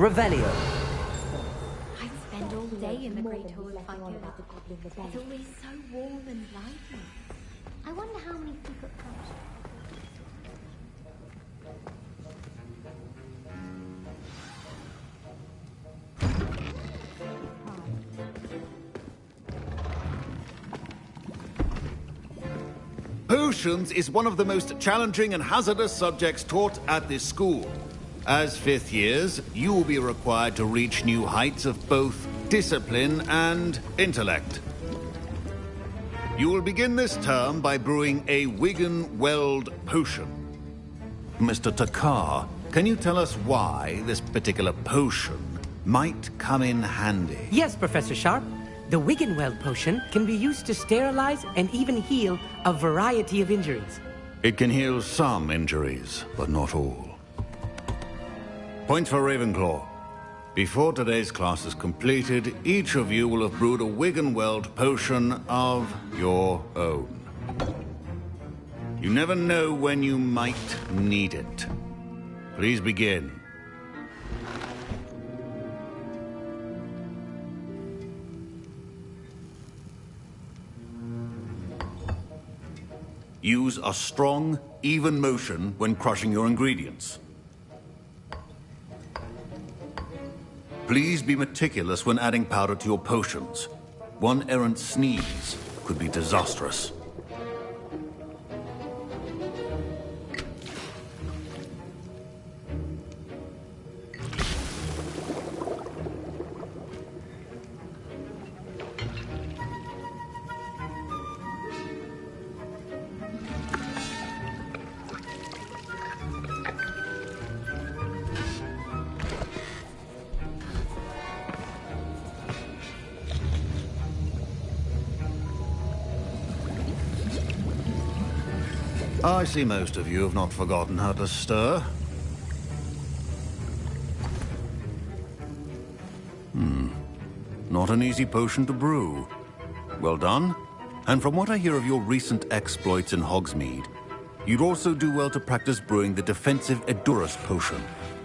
Revelio. I'd spend all day in the Great Hall if I could. It's always so warm and lively. I wonder how many secret clubs. Potions is one of the most challenging and hazardous subjects taught at this school. As fifth years, you will be required to reach new heights of both discipline and intellect. You will begin this term by brewing a Wigan-Weld potion. Mr. Takar, can you tell us why this particular potion might come in handy? Yes, Professor Sharp. The Wigan-Weld potion can be used to sterilize and even heal a variety of injuries. It can heal some injuries, but not all. Point for Ravenclaw. Before today's class is completed, each of you will have brewed a Wigan-Weld potion of your own. You never know when you might need it. Please begin. Use a strong, even motion when crushing your ingredients. Please be meticulous when adding powder to your potions. One errant sneeze could be disastrous. I see most of you have not forgotten how to stir. Not an easy potion to brew. Well done. And from what I hear of your recent exploits in Hogsmeade, you'd also do well to practice brewing the defensive Edurus potion.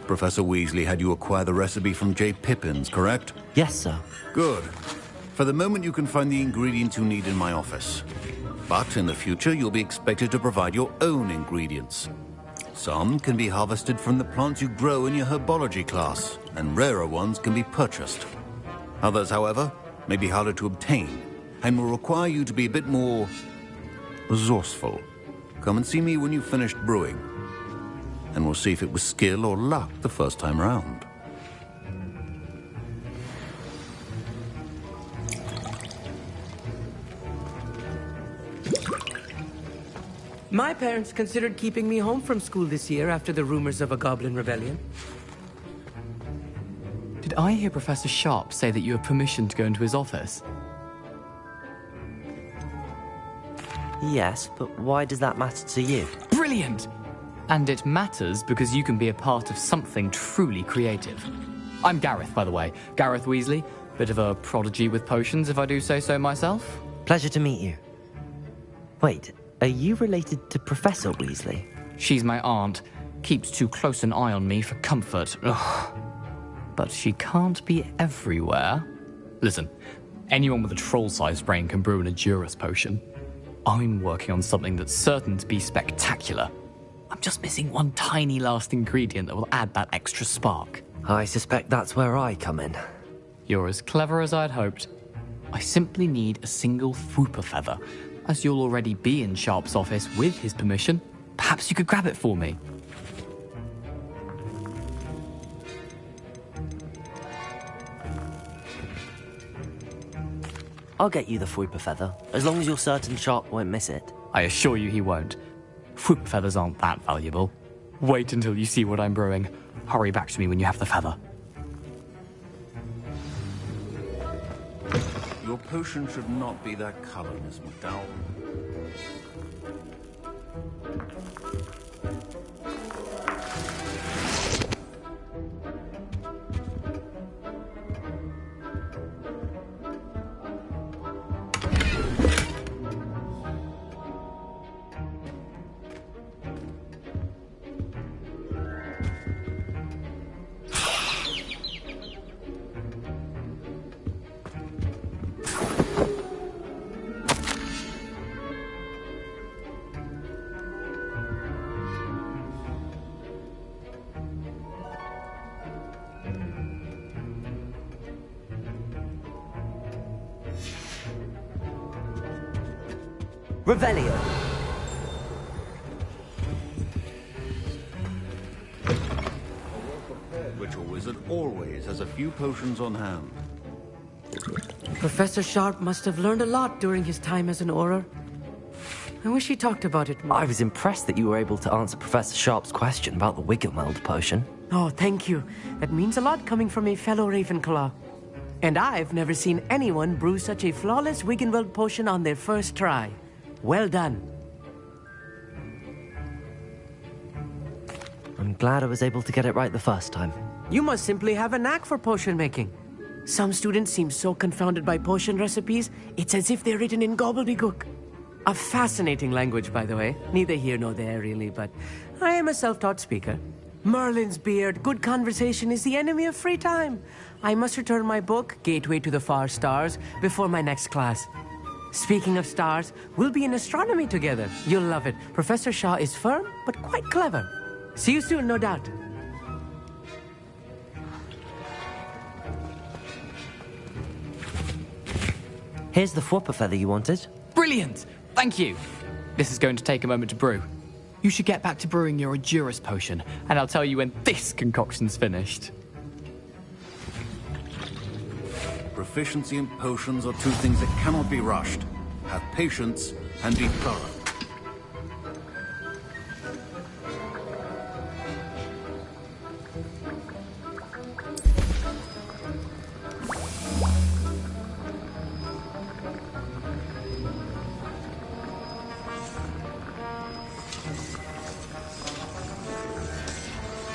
Professor Weasley had you acquire the recipe from J. Pippins, correct? Yes, sir. Good. For the moment, you can find the ingredients you need in my office. But in the future, you'll be expected to provide your own ingredients. Some can be harvested from the plants you grow in your herbology class, and rarer ones can be purchased. Others, however, may be harder to obtain, and will require you to be a bit more resourceful. Come and see me when you've finished brewing, and we'll see if it was skill or luck the first time round. My parents considered keeping me home from school this year after the rumors of a goblin rebellion. Did I hear Professor Sharp say that you have permission to go into his office? Yes, but why does that matter to you? Brilliant! And it matters because you can be a part of something truly creative. I'm Gareth, by the way. Gareth Weasley. Bit of a prodigy with potions, if I do say so myself. Pleasure to meet you. Wait, are you related to Professor Weasley? She's my aunt. Keeps too close an eye on me for comfort. Ugh. But she can't be everywhere. Listen, anyone with a troll-sized brain can brew an Edurus potion. I'm working on something that's certain to be spectacular. I'm just missing one tiny last ingredient that will add that extra spark. I suspect that's where I come in. You're as clever as I'd hoped. I simply need a single Fwooper feather. As you'll already be in Sharp's office with his permission, perhaps you could grab it for me. I'll get you the Fwooper feather, as long as you're certain Sharp won't miss it. I assure you he won't. Fwooper feathers aren't that valuable. Wait until you see what I'm brewing. Hurry back to me when you have the feather. Your potion should not be that color, Miss McDowell. Revelio. Ritual Wizard always has a few potions on hand. Professor Sharp must have learned a lot during his time as an Auror. I wish he talked about it more. I was impressed that you were able to answer Professor Sharp's question about the Wiggenweld potion. Oh, thank you. That means a lot coming from a fellow Ravenclaw. And I've never seen anyone brew such a flawless Wiggenweld potion on their first try. Well done. I'm glad I was able to get it right the first time. You must simply have a knack for potion making. Some students seem so confounded by potion recipes, it's as if they're written in gobbledygook. A fascinating language, by the way. Neither here nor there, really, but I am a self-taught speaker. Merlin's beard, good conversation is the enemy of free time. I must return my book, Gateway to the Far Stars, before my next class. Speaking of stars, we'll be in astronomy together. You'll love it. Professor Shaw is firm, but quite clever. See you soon, no doubt. Here's the Fwopper feather you wanted. Brilliant! Thank you! This is going to take a moment to brew. You should get back to brewing your Edurus potion, and I'll tell you when this concoction's finished. Proficiency in potions are two things that cannot be rushed. Have patience and be thorough.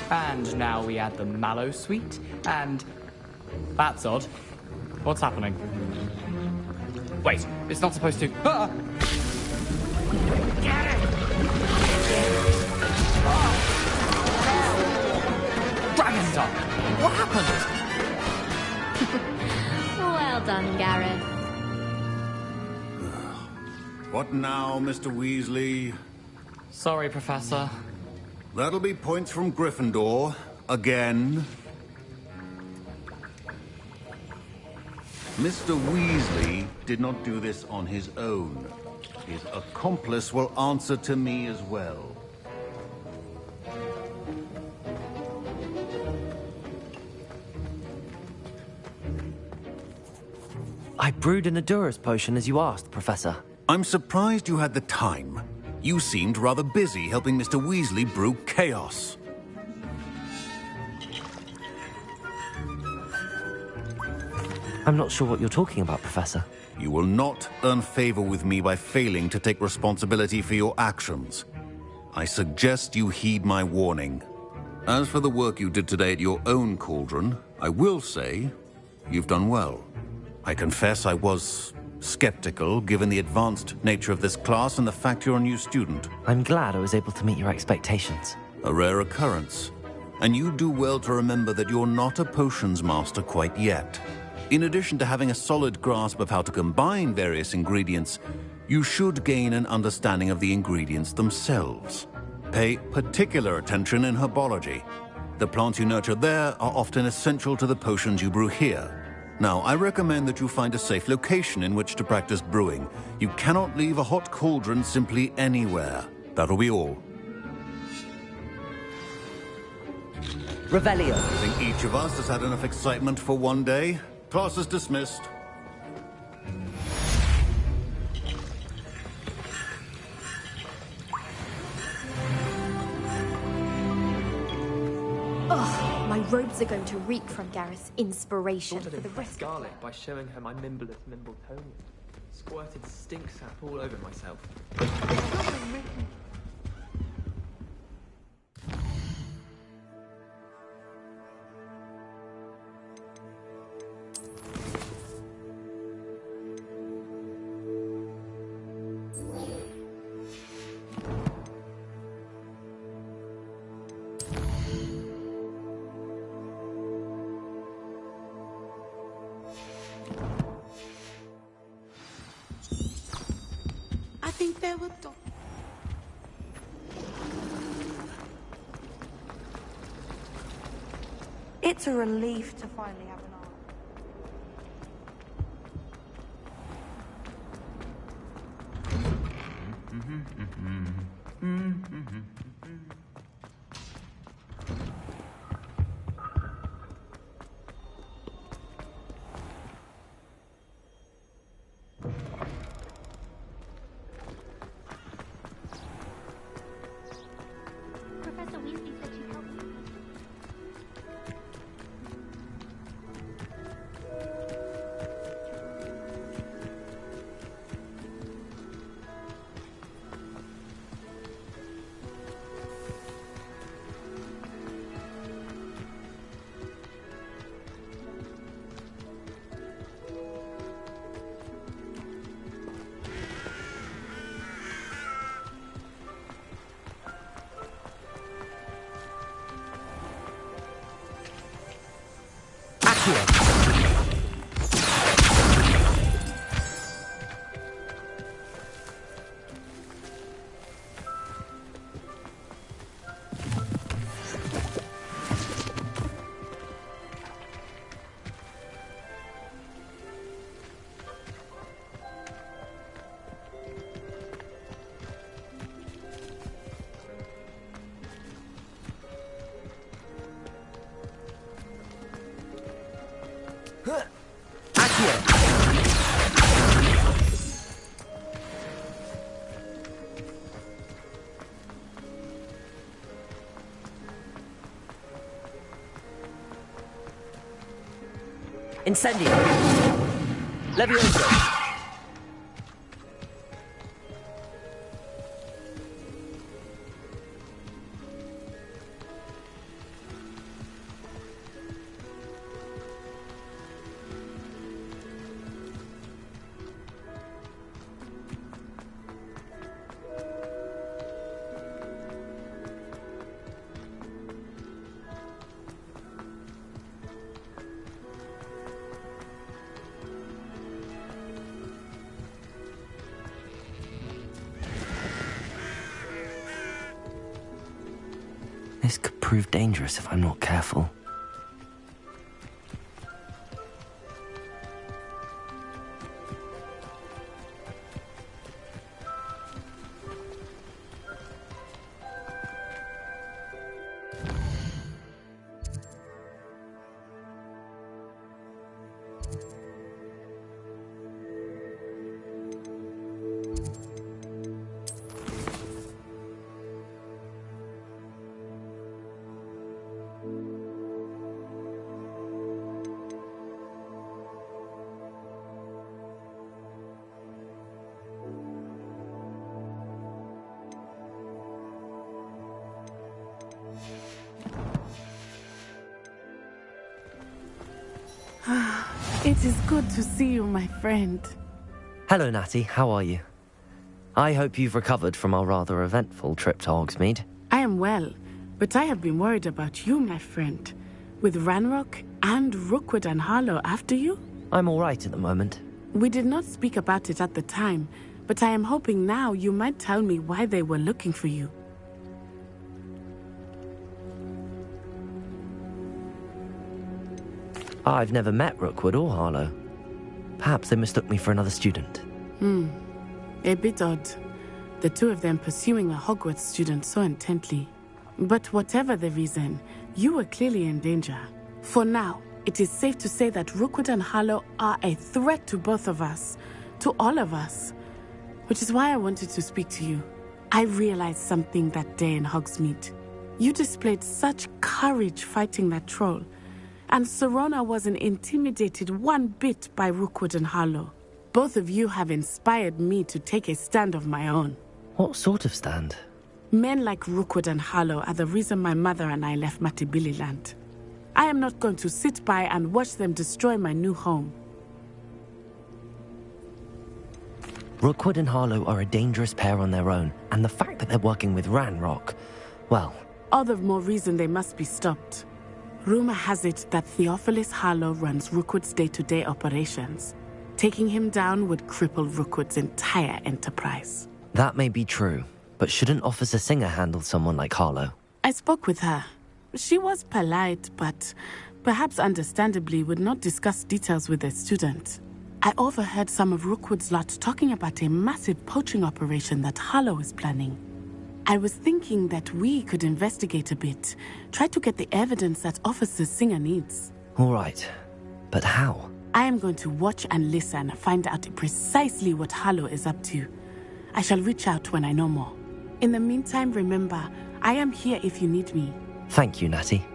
And now we add the mallow sweet, and... That's odd. What's happening? Wait, it's not supposed to... Ah! Get it! Dragon's Tongue! What happened? Well done, Gareth. What now, Mr. Weasley? Sorry, Professor. That'll be points from Gryffindor. Again. Mr. Weasley did not do this on his own. His accomplice will answer to me as well. I brewed an Edurus potion as you asked, Professor. I'm surprised you had the time. You seemed rather busy helping Mr. Weasley brew chaos. I'm not sure what you're talking about, Professor. You will not earn favor with me by failing to take responsibility for your actions. I suggest you heed my warning. As for the work you did today at your own cauldron, I will say you've done well. I confess I was skeptical, given the advanced nature of this class and the fact you're a new student. I'm glad I was able to meet your expectations. A rare occurrence. And you do well to remember that you're not a potions master quite yet. In addition to having a solid grasp of how to combine various ingredients, you should gain an understanding of the ingredients themselves. Pay particular attention in herbology. The plants you nurture there are often essential to the potions you brew here. Now, I recommend that you find a safe location in which to practice brewing. You cannot leave a hot cauldron simply anywhere. That'll be all. Revelio. I think each of us has had enough excitement for one day. Class is dismissed. Ugh, my robes are going to reek from Gareth's inspiration for the rest of Scarlet by showing her my Mimbleless Mimbletonia. Squirted stink sap all over myself. I think there were... It's a relief to finally have an arm. Professor Weasley said she'd help you. Incendio! Levioso! This could prove dangerous if I'm not careful. It is good to see you, my friend. Hello, Natty. How are you? I hope you've recovered from our rather eventful trip to Hogsmeade. I am well, but I have been worried about you, my friend. With Ranrock and Rookwood and Harlow after you? I'm all right at the moment. We did not speak about it at the time, but I am hoping now you might tell me why they were looking for you. I've never met Rookwood or Harlow. Perhaps they mistook me for another student. A bit odd. The two of them pursuing a Hogwarts student so intently. But whatever the reason, you were clearly in danger. For now, it is safe to say that Rookwood and Harlow are a threat to both of us. To all of us. Which is why I wanted to speak to you. I realized something that day in Hogsmeade. You displayed such courage fighting that troll. And Serona wasn't intimidated one bit by Rookwood and Harlow. Both of you have inspired me to take a stand of my own. What sort of stand? Men like Rookwood and Harlow are the reason my mother and I left Matibili I am not going to sit by and watch them destroy my new home. Rookwood and Harlow are a dangerous pair on their own, and the fact that they're working with Ranrock, well... All the more reason they must be stopped. Rumor has it that Theophilus Harlow runs Rookwood's day-to-day operations. Taking him down would cripple Rookwood's entire enterprise. That may be true, but shouldn't Officer Singer handle someone like Harlow? I spoke with her. She was polite, but perhaps understandably would not discuss details with a student. I overheard some of Rookwood's lot talking about a massive poaching operation that Harlow is planning. I was thinking that we could investigate a bit. Try to get the evidence that Officer Singer needs. All right. But how? I am going to watch and listen, find out precisely what Harlow is up to. I shall reach out when I know more. In the meantime, remember, I am here if you need me. Thank you, Natty.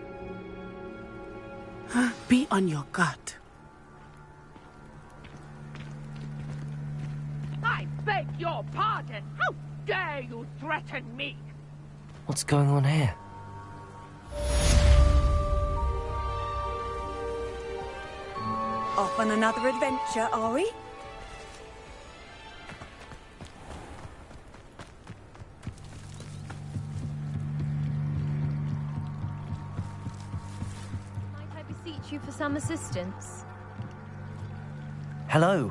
Be on your guard. I beg your pardon. How dare you threaten me? What's going on here? Off on another adventure, are we? Might I beseech you for some assistance? Hello.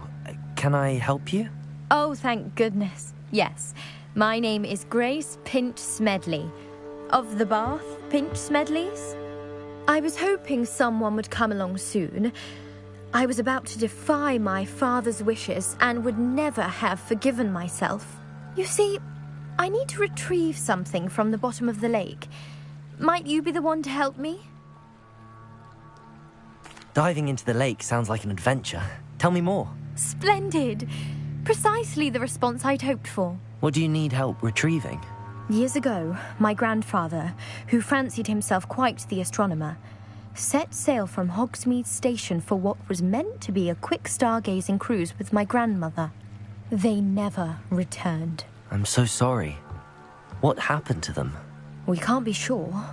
Can I help you? Oh, thank goodness. Yes. My name is Grace Pinch Smedley, of the Bath Pinch Smedleys. I was hoping someone would come along soon. I was about to defy my father's wishes and would never have forgiven myself. You see, I need to retrieve something from the bottom of the lake. Might you be the one to help me? Diving into the lake sounds like an adventure. Tell me more. Splendid! Precisely the response I'd hoped for. What do you need help retrieving? Years ago, my grandfather, who fancied himself quite the astronomer, set sail from Hogsmeade Station for what was meant to be a quick stargazing cruise with my grandmother. They never returned. I'm so sorry. What happened to them? We can't be sure.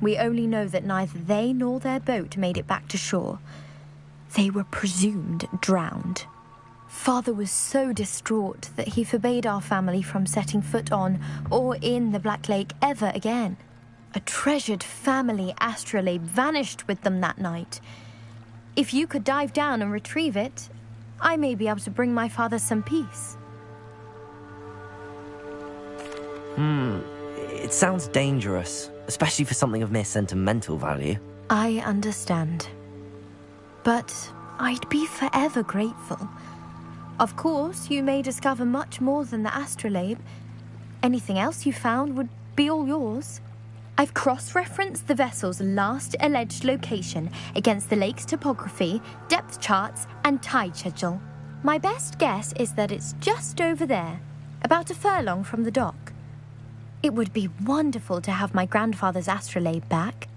We only know that neither they nor their boat made it back to shore. They were presumed drowned. Father was so distraught that he forbade our family from setting foot on or in the Black Lake ever again. A treasured family astrolabe vanished with them that night. If you could dive down and retrieve it, I may be able to bring my father some peace. It sounds dangerous, especially for something of mere sentimental value. I understand. But I'd be forever grateful. Of course, you may discover much more than the astrolabe. Anything else you found would be all yours. I've cross-referenced the vessel's last alleged location against the lake's topography, depth charts, and tide schedule. My best guess is that it's just over there, about a furlong from the dock. It would be wonderful to have my grandfather's astrolabe back.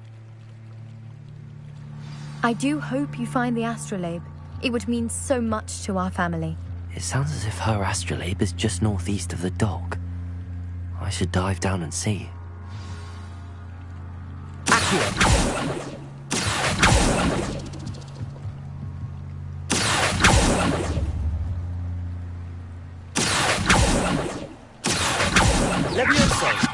I do hope you find the astrolabe. It would mean so much to our family. It sounds as if her astrolabe is just northeast of the dock. I should dive down and see. Levioso!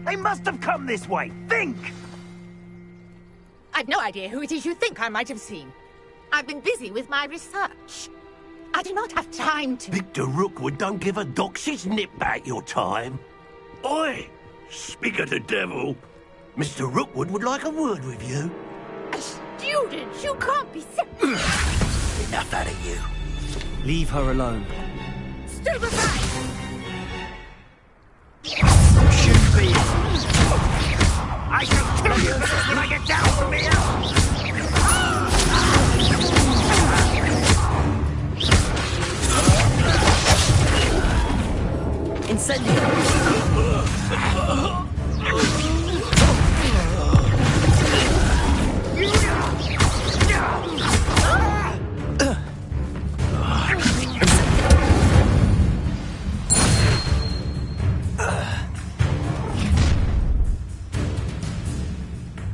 They must have come this way. Think! I've no idea who it is you think I might have seen. I've been busy with my research. I do not have time to... Victor Rookwood don't give a doxy's nip back your time. Oi! Speak of the devil. Mr. Rookwood would like a word with you. A student? You can't be Enough out of you. Leave her alone. Stand aside! Shoot me! I shall kill you when I get down from here!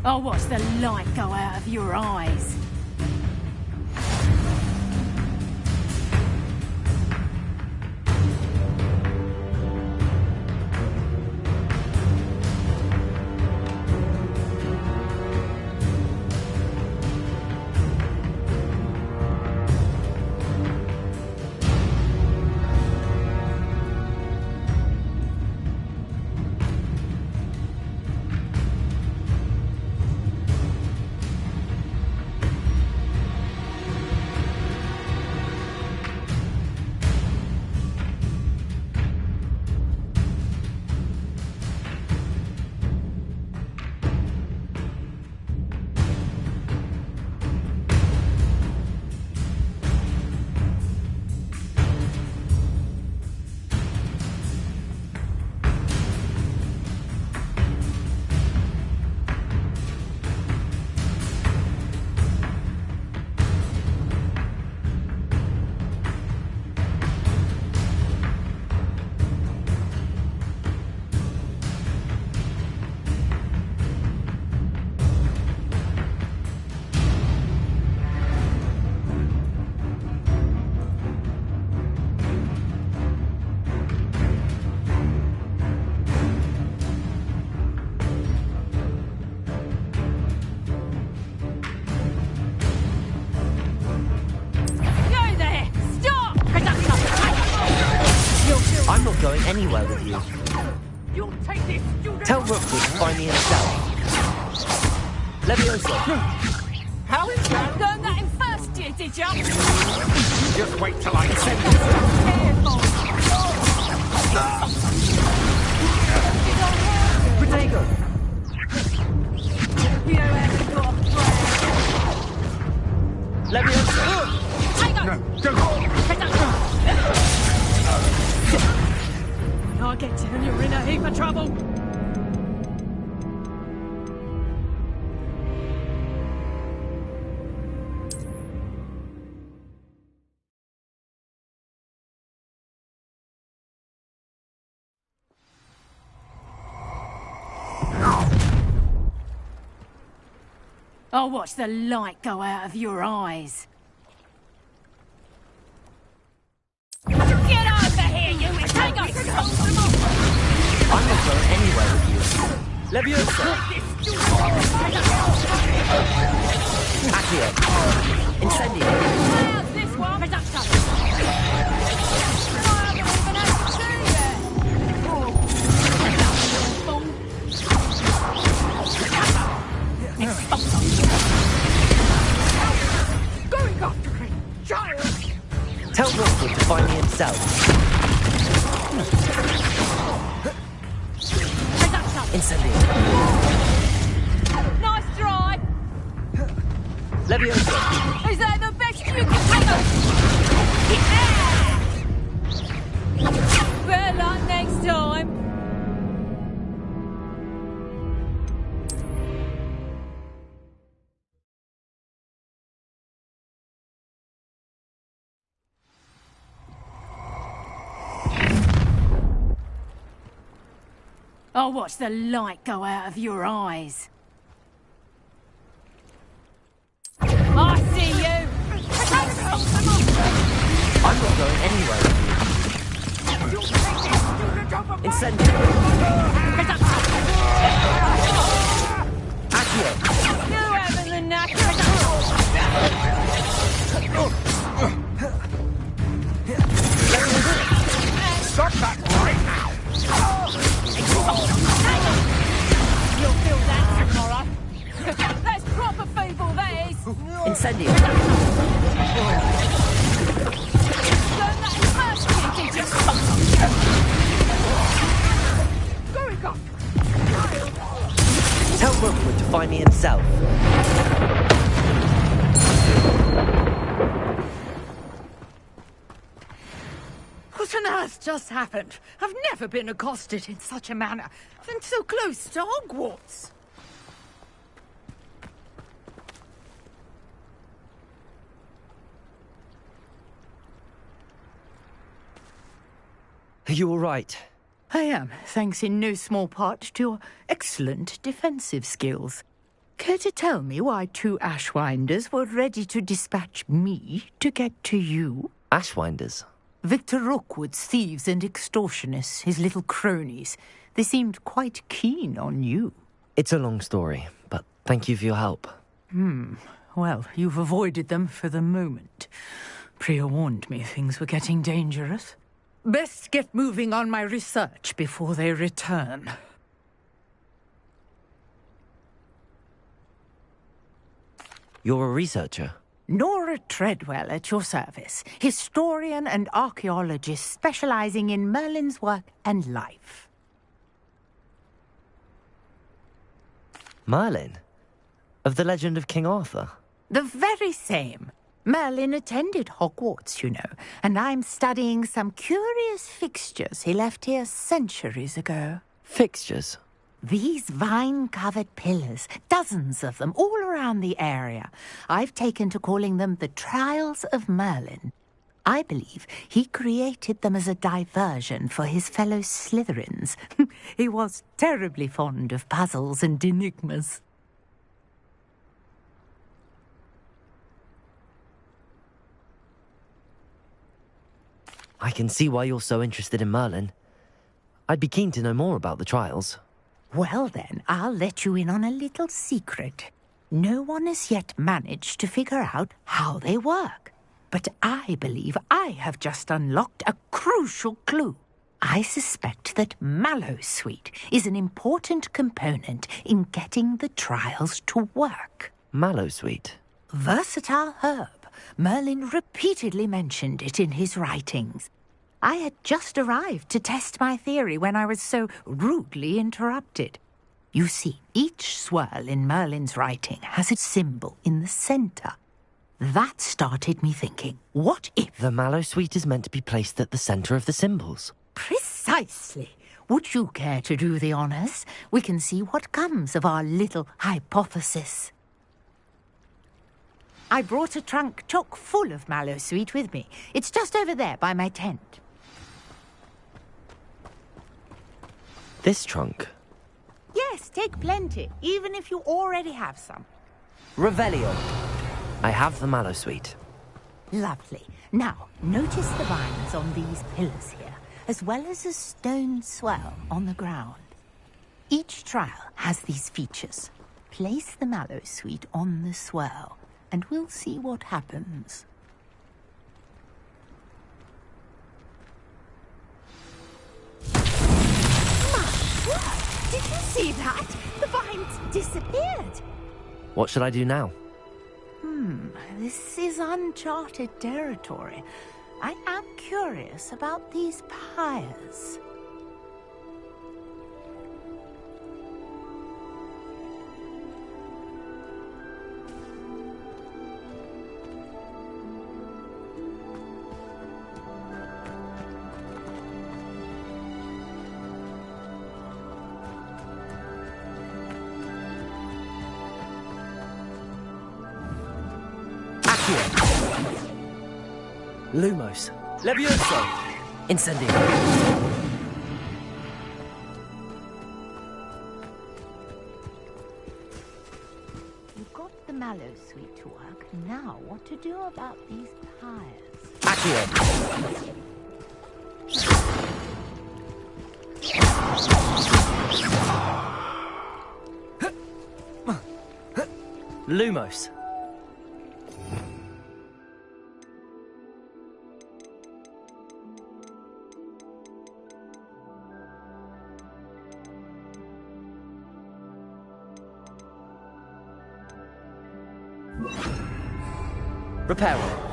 I'll watch the light go out of your eyes. with you. You'll take this student. Tell Rookwood to find me in a cell. Levioso! How is that? Learn that in first year, did ya? Just wait till I Careful. Protego! You haven't got a brain. Levioso! I'll get you and you're in a heap of trouble. I'll watch the light go out of your eyes. Get over here, you Protego! I'm not going anywhere with you. Leviosa! Accio! Incendio! How's this one? Production! I haven't even had to see yet! Going after it, child! Tell Rookwood to find me himself. Incendio! Nice try! Leviosa! Is that the best you can take? Better luck next time! I'll watch the light go out of your eyes. I see you! I'm not going anywhere with you. Incendio! Accio! You having the knack? Stop that right now! You'll feel that tomorrow. That's proper feeble, that is. Incendio! Learn that in first year, did you? Going off. Tell Rookwood to find me himself. What on earth just happened? I've never been accosted in such a manner, and so close to Hogwarts. Are you all right? I am, thanks in no small part to your excellent defensive skills. Care to tell me why two Ashwinders were ready to dispatch me to get to you? Ashwinders? Victor Rookwood's thieves and extortionists, his little cronies. They seemed quite keen on you. It's a long story, but thank you for your help. Well, you've avoided them for the moment. Priya warned me things were getting dangerous. Best get moving on my research before they return. You're a researcher? Nora Treadwell at your service, historian and archaeologist specializing in Merlin's work and life. Merlin? Of the legend of King Arthur? The very same. Merlin attended Hogwarts, you know, and I'm studying some curious fixtures he left here centuries ago. Fixtures? These vine-covered pillars, dozens of them, all around the area. I've taken to calling them the Trials of Merlin. I believe he created them as a diversion for his fellow Slytherins. He was terribly fond of puzzles and enigmas. I can see why you're so interested in Merlin. I'd be keen to know more about the trials. Well then, I'll let you in on a little secret. No one has yet managed to figure out how they work. But I believe I have just unlocked a crucial clue. I suspect that mallowsweet is an important component in getting the trials to work. Mallowsweet? Versatile herb. Merlin repeatedly mentioned it in his writings. I had just arrived to test my theory when I was so rudely interrupted. You see, each swirl in Merlin's writing has a symbol in the center. That started me thinking, what if... The mallowsweet is meant to be placed at the center of the symbols. Precisely. Would you care to do the honors? We can see what comes of our little hypothesis. I brought a trunk chock full of mallowsweet with me. It's just over there by my tent. This trunk? Yes, take plenty, even if you already have some. Revelio. I have the mallowsweet. Lovely. Now, notice the vines on these pillars here, as well as a stone swell on the ground. Each trial has these features. Place the mallowsweet on the swell, and we'll see what happens. Did you see that? The vines disappeared. What should I do now? This is uncharted territory. I am curious about these pyres. Lumos. Levioso. Incendio. You got the mallowsweet to work. Now, what to do about these pyres? Accio. Lumos. Reparo.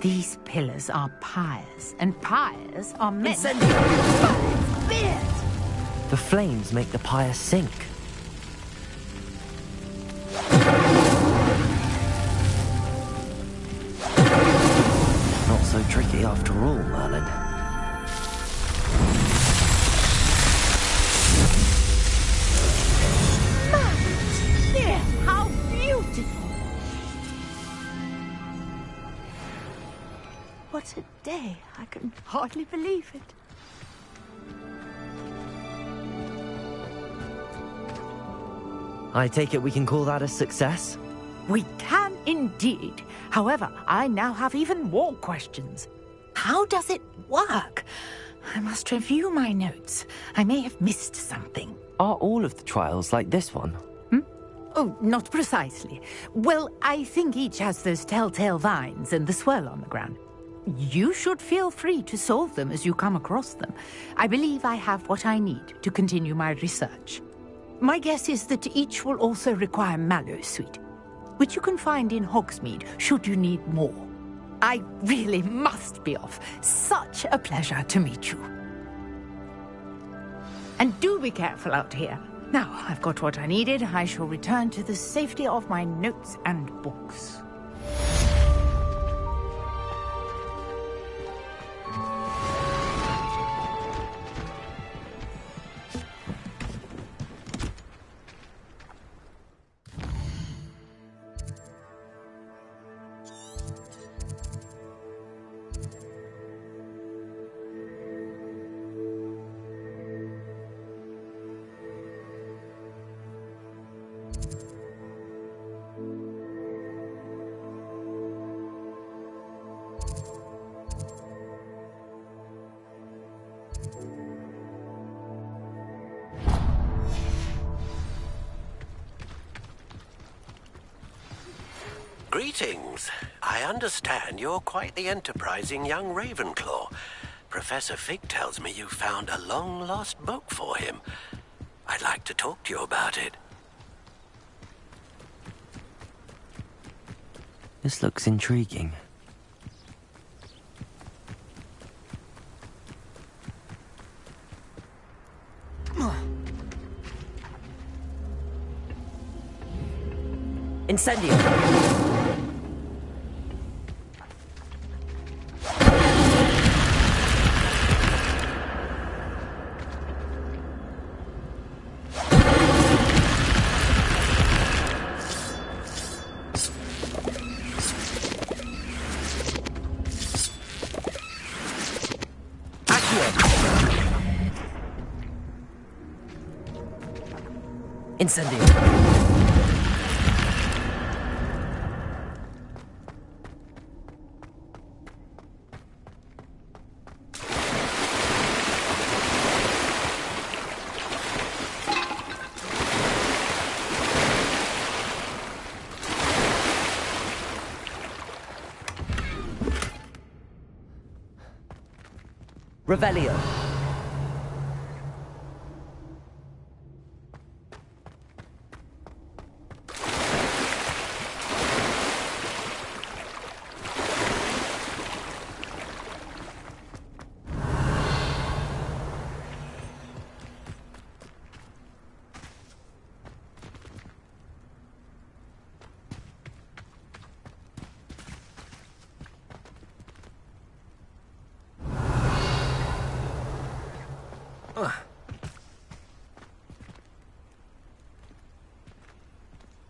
These pillars are pyres, and pyres are meant... The flames make the pyre sink. Not so tricky after all, Merlin. There, how beautiful! What a day! I can hardly believe it. I take it we can call that a success? We can indeed. However, I now have even more questions. How does it work? I must review my notes. I may have missed something. Are all of the trials like this one? Oh, not precisely. Well, I think each has those telltale vines and the swirl on the ground. You should feel free to solve them as you come across them. I believe I have what I need to continue my research. My guess is that each will also require mallowsweet, which you can find in Hogsmeade should you need more. I really must be off. Such a pleasure to meet you. And do be careful out here. Now I've got what I needed, I shall return to the safety of my notes and books. Greetings. I understand you're quite the enterprising young Ravenclaw. Professor Fig tells me you found a long-lost book for him. I'd like to talk to you about it. This looks intriguing. Incendio! Incendio! Revelio.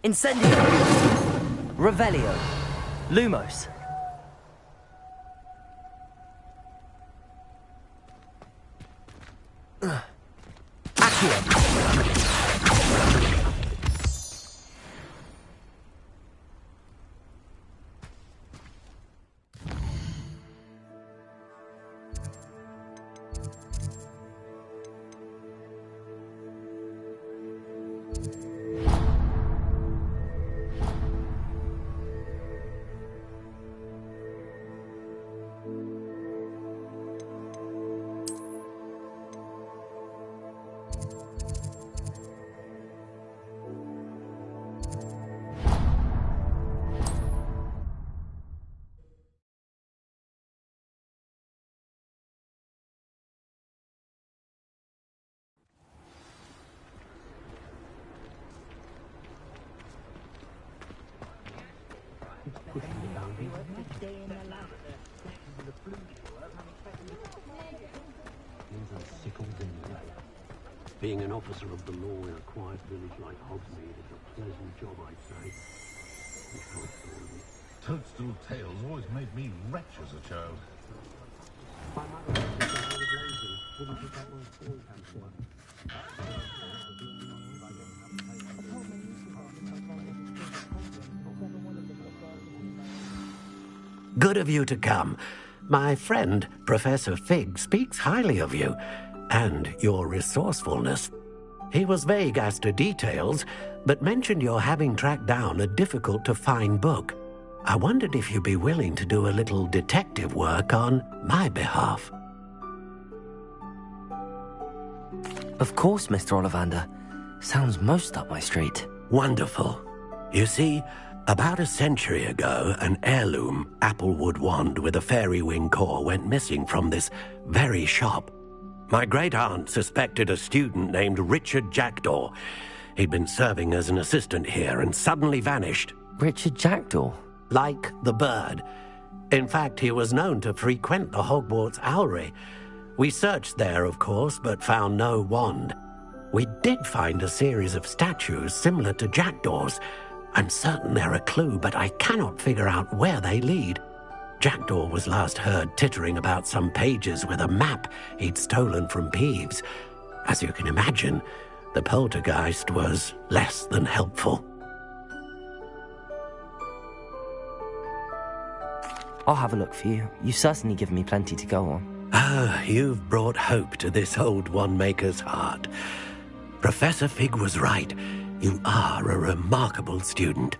Incendio! Revelio. Lumos. Accio. Being an officer of the law in a quiet village like Hogsmeade is a pleasant job, I'd say. Toadstool tales always made me wretch as a child. My mother said I was lazy. Wouldn't pick up my toy Good of you to come. My friend, Professor Fig, speaks highly of you and your resourcefulness. He was vague as to details, but mentioned your having tracked down a difficult-to-find book. I wondered if you'd be willing to do a little detective work on my behalf. Of course, Mr. Ollivander. Sounds most up my street. Wonderful. You see, about a century ago, an heirloom applewood wand with a fairy wing core went missing from this very shop. My great-aunt suspected a student named Richard Jackdaw. He'd been serving as an assistant here and suddenly vanished. Richard Jackdaw? Like the bird. In fact, he was known to frequent the Hogwarts Owlery. We searched there, of course, but found no wand. We did find a series of statues similar to Jackdaw's. I'm certain they're a clue, but I cannot figure out where they lead. Jackdaw was last heard tittering about some pages with a map he'd stolen from Peeves. As you can imagine, the poltergeist was less than helpful. I'll have a look for you. You've certainly given me plenty to go on. Ah, you've brought hope to this old one-maker's heart. Professor Fig was right. You are a remarkable student.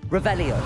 Revelio.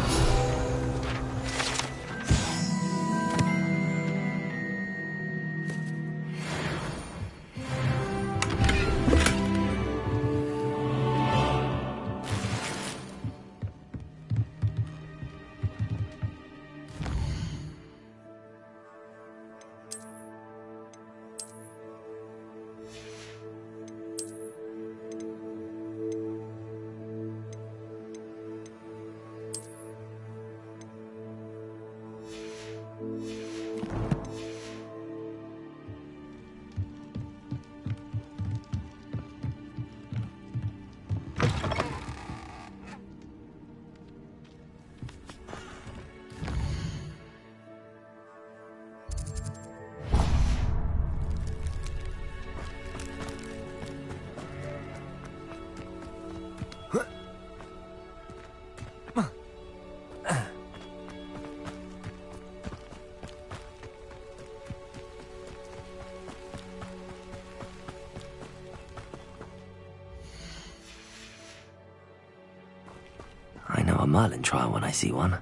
I know a Merlin trial when I see one.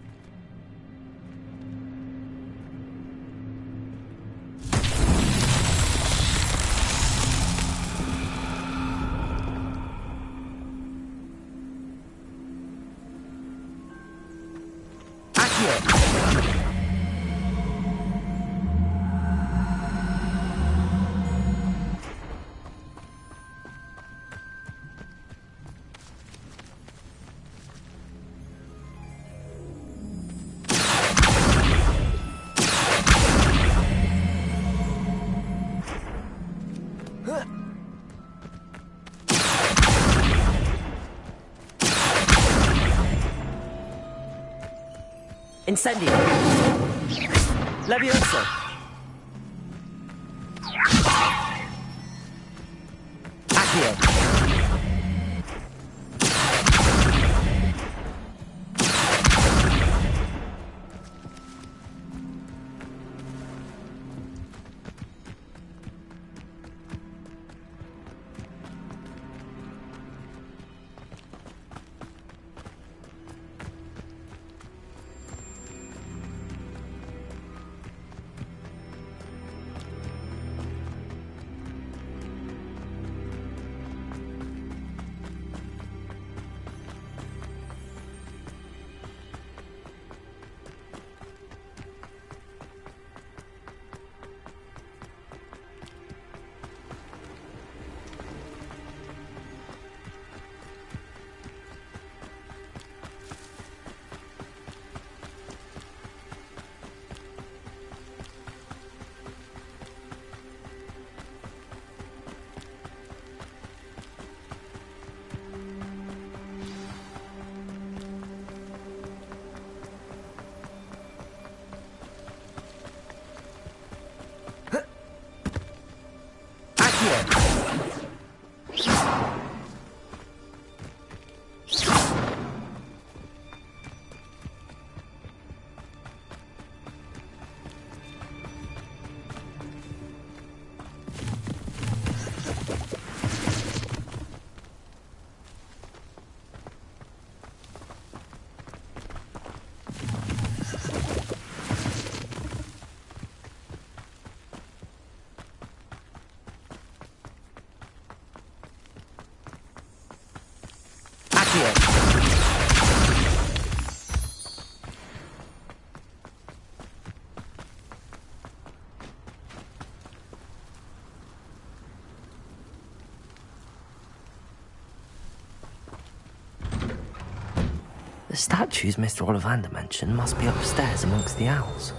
Incendio. Levioso. Accio. The statues Mr. Ollivander mentioned must be upstairs amongst the owls.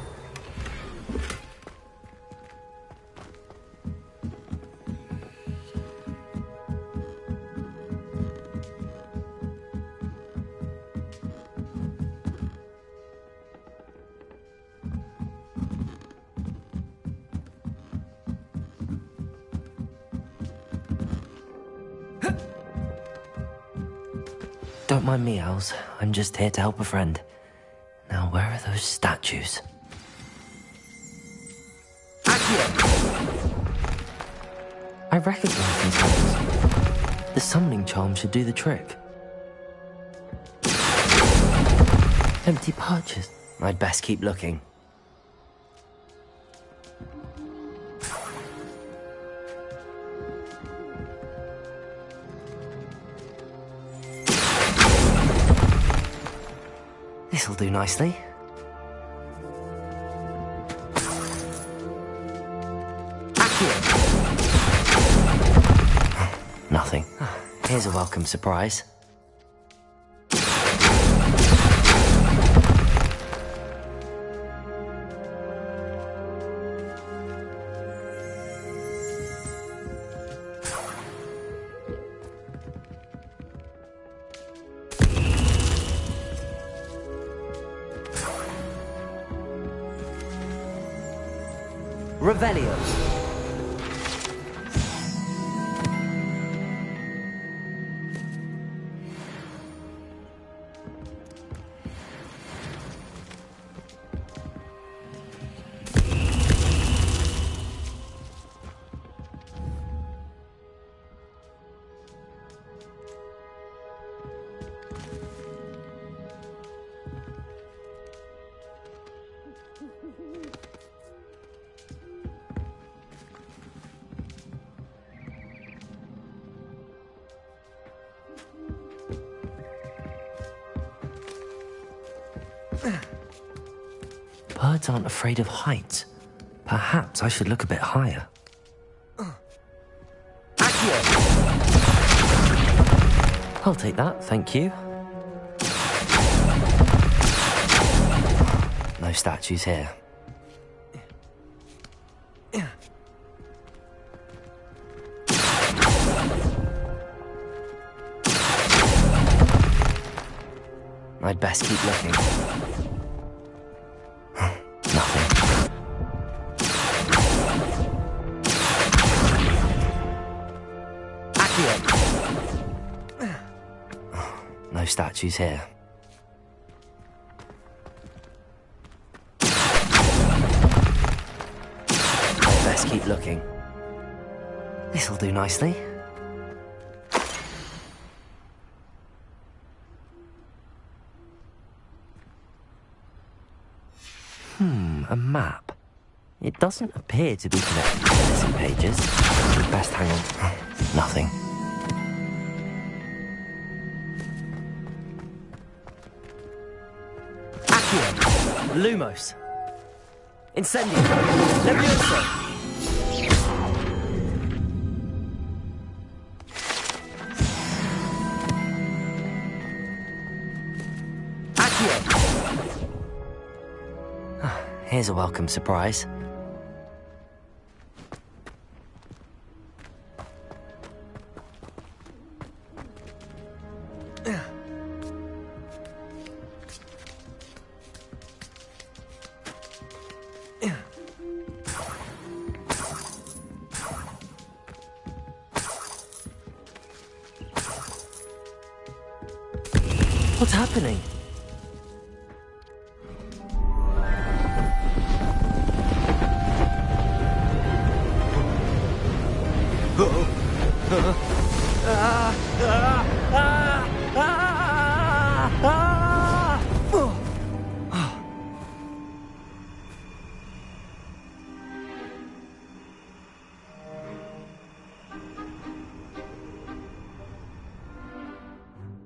Don't mind me, owls. I'm just here to help a friend. Now, where are those statues? I recognize these owls. The summoning charm should do the trick. Empty perches. I'd best keep looking. This'll do nicely. Nothing. Here's a welcome surprise. Revelio. Birds aren't afraid of heights. Perhaps I should look a bit higher. I'll take that, thank you. No statues here. I'd best keep looking. Nothing. No statues here. I'd best keep looking. This'll do nicely. A map. It doesn't appear to be connected to the missing pages. Best hang on. Nothing. Accio. Lumos. Incendio. Levioso. Here's a welcome surprise. What's happening?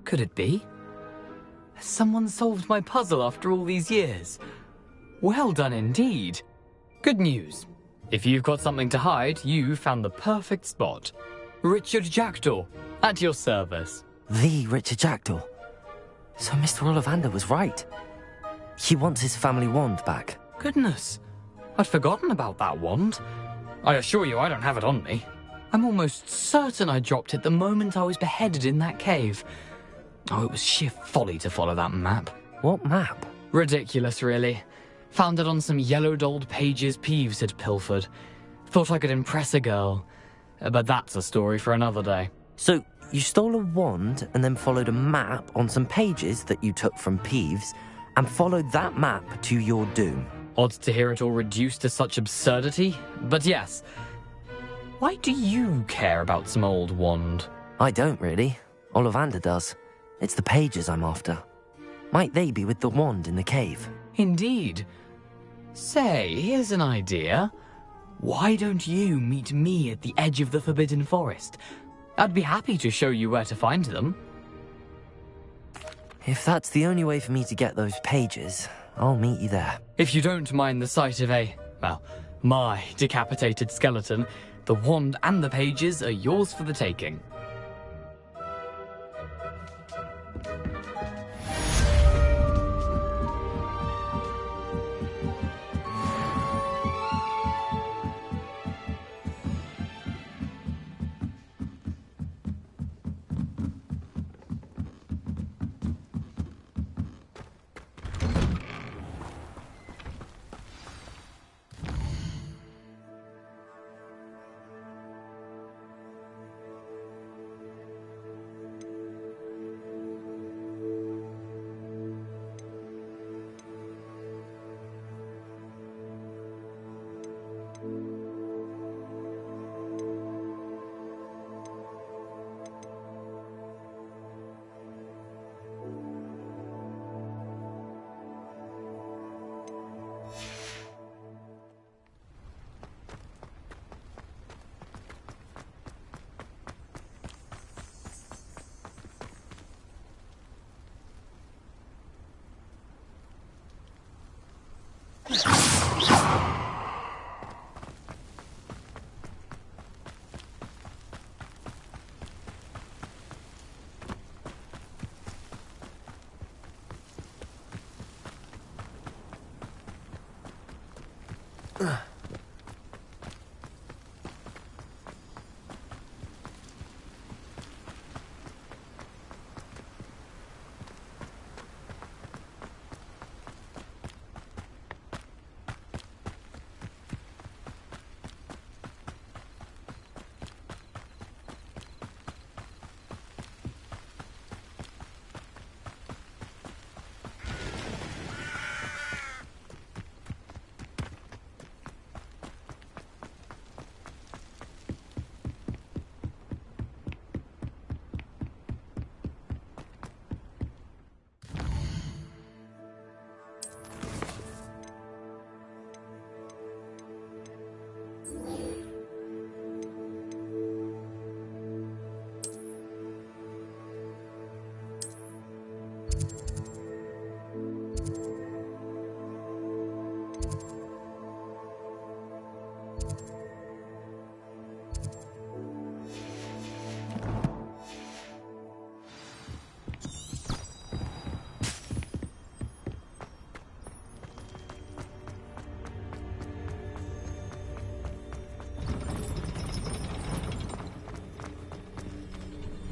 Could it be? Has someone solved my puzzle after all these years? Well done indeed. Good news. If you've got something to hide, you found the perfect spot. Richard Jackdaw, at your service. The Richard Jackdaw. So Mr. Ollivander was right. He wants his family wand back. Goodness, I'd forgotten about that wand. I assure you I don't have it on me. I'm almost certain I dropped it the moment I was beheaded in that cave. Oh, it was sheer folly to follow that map. What map? Ridiculous, really. Found it on some yellowed old pages Peeves had pilfered. Thought I could impress a girl. But that's a story for another day. So, you stole a wand and then followed a map on some pages that you took from Peeves and followed that map to your doom. Odd to hear it all reduced to such absurdity, but yes. Why do you care about some old wand? I don't really. Ollivander does. It's the pages I'm after. Might they be with the wand in the cave? Indeed. Say, here's an idea. Why don't you meet me at the edge of the Forbidden Forest? I'd be happy to show you where to find them. If that's the only way for me to get those pages, I'll meet you there. If you don't mind the sight of my decapitated skeleton, the wand and the pages are yours for the taking.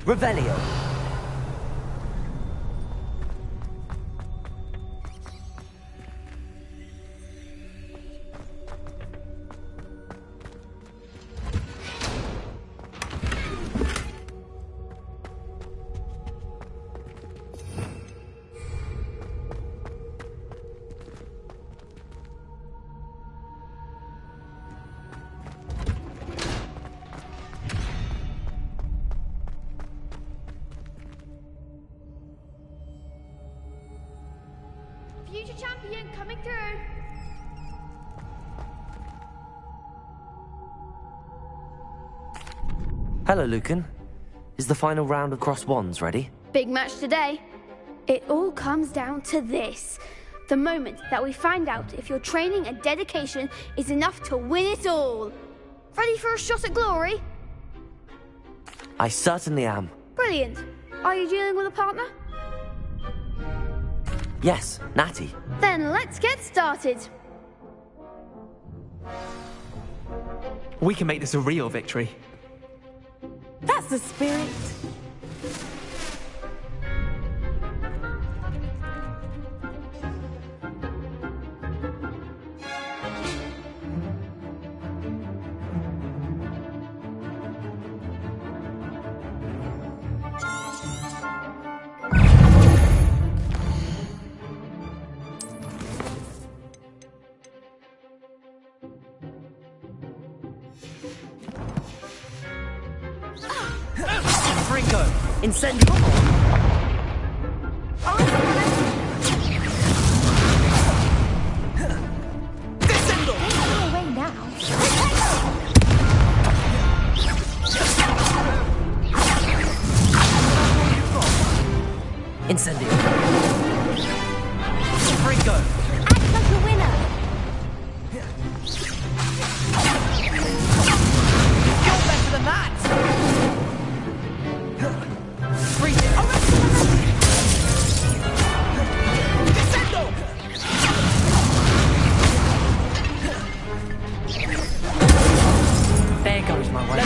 Revelio. Future champion coming through. Hello, Lucan. Is the final round of Cross Wands ready? Big match today. It all comes down to this. The moment that we find out if your training and dedication is enough to win it all. Ready for a shot at glory? I certainly am. Brilliant. Are you dealing with a partner? Yes, Natty. Then let's get started. We can make this a real victory. That's the spirit. Incendio! Ringo! Act like a winner. You're better than that! There goes my way.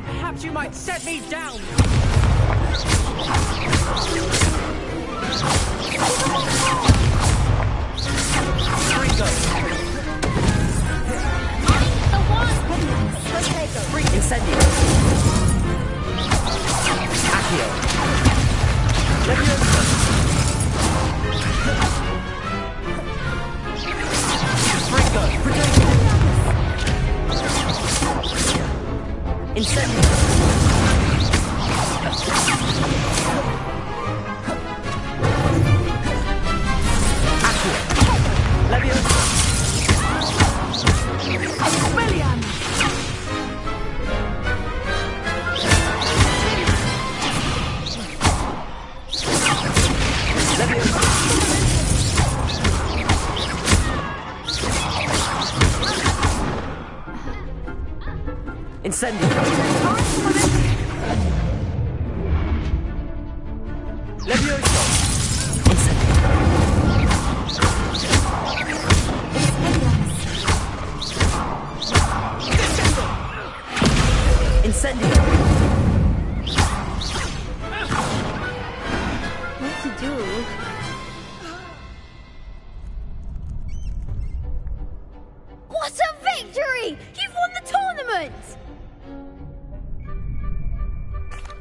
Perhaps you might set me down. Incendio. Accio. Leviosa. Ringo. Incendio. Accio. Leviosa. Expelliarmus. Incendio. Levioso. Incendio. Incendio. What to do? What a victory! You've won the tournament!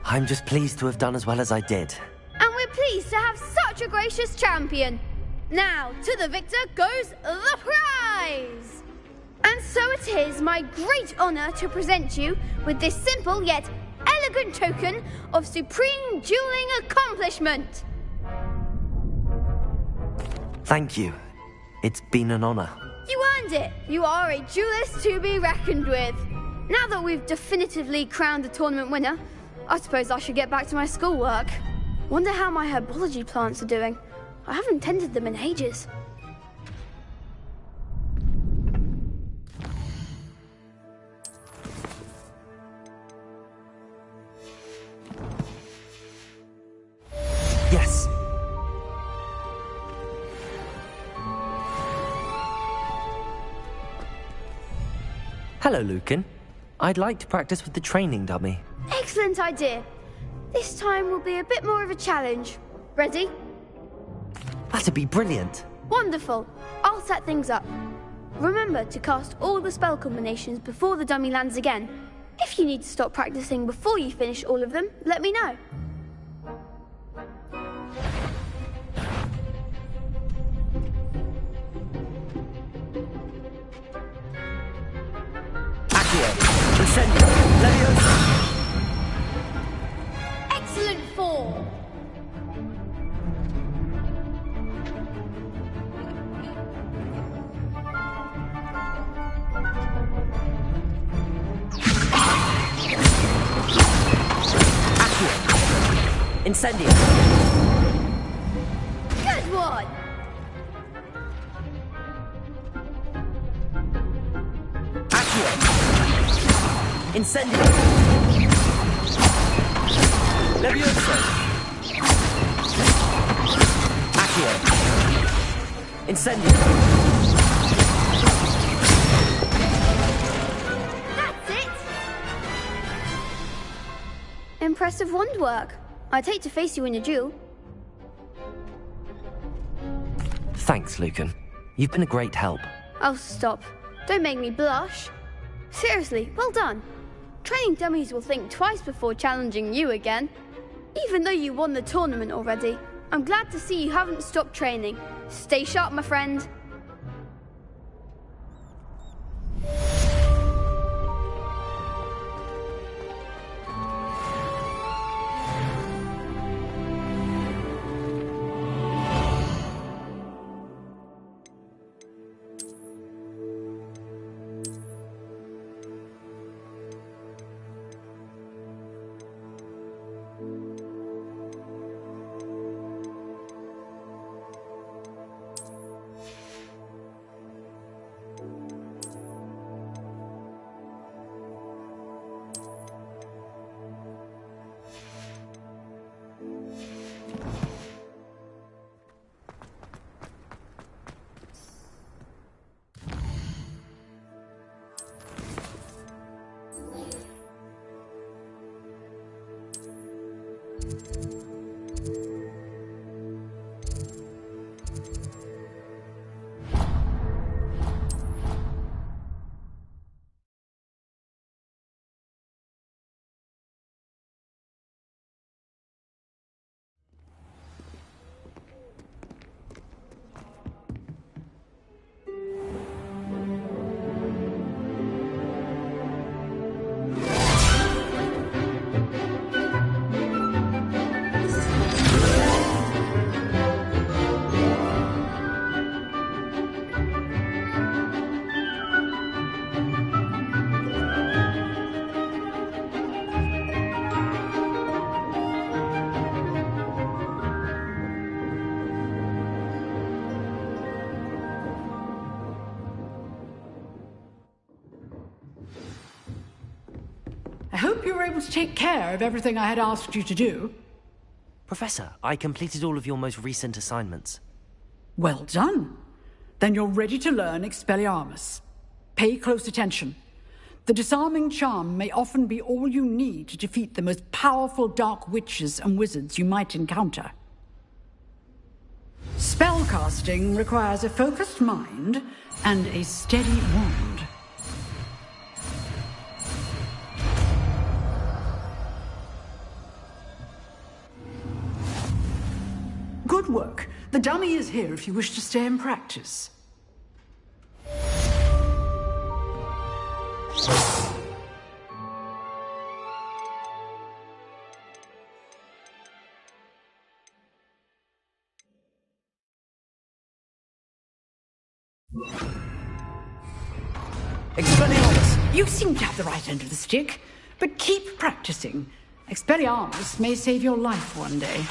I'm just pleased to have done as well as I did. And we're pleased to have such a gracious champion. Now, to the victor goes the prize! And so it is my great honor to present you with this simple yet elegant token of supreme dueling accomplishment. Thank you. It's been an honor. You earned it. You are a duelist to be reckoned with. Now that we've definitively crowned the tournament winner, I suppose I should get back to my schoolwork. Wonder how my herbology plants are doing. I haven't tended them in ages. Yes. Hello, Lucan. I'd like to practice with the training dummy. Excellent idea. This time will be a bit more of a challenge. Ready? That'd be brilliant. Wonderful. I'll set things up. Remember to cast all the spell combinations before the dummy lands again. If you need to stop practicing before you finish all of them, let me know. Accio. Incendio. Leviosa. Excellent form. Incendio. Good one. Accio. Incendio. Leviosa. Accio. Incendio. That's it. Impressive wand work. I'd hate to face you in a duel. Thanks, Lucan. You've been a great help. Oh, stop. Don't make me blush. Seriously, well done. Training dummies will think twice before challenging you again. Even though you won the tournament already, I'm glad to see you haven't stopped training. Stay sharp, my friend. I hope you were able to take care of everything I had asked you to do. Professor, I completed all of your most recent assignments. Well done. Then you're ready to learn Expelliarmus. Pay close attention. The disarming charm may often be all you need to defeat the most powerful dark witches and wizards you might encounter. Spellcasting requires a focused mind and a steady wand. Good work. The dummy is here if you wish to stay and practice. Expelliarmus! You seem to have the right end of the stick, but keep practicing. Expelliarmus may save your life one day.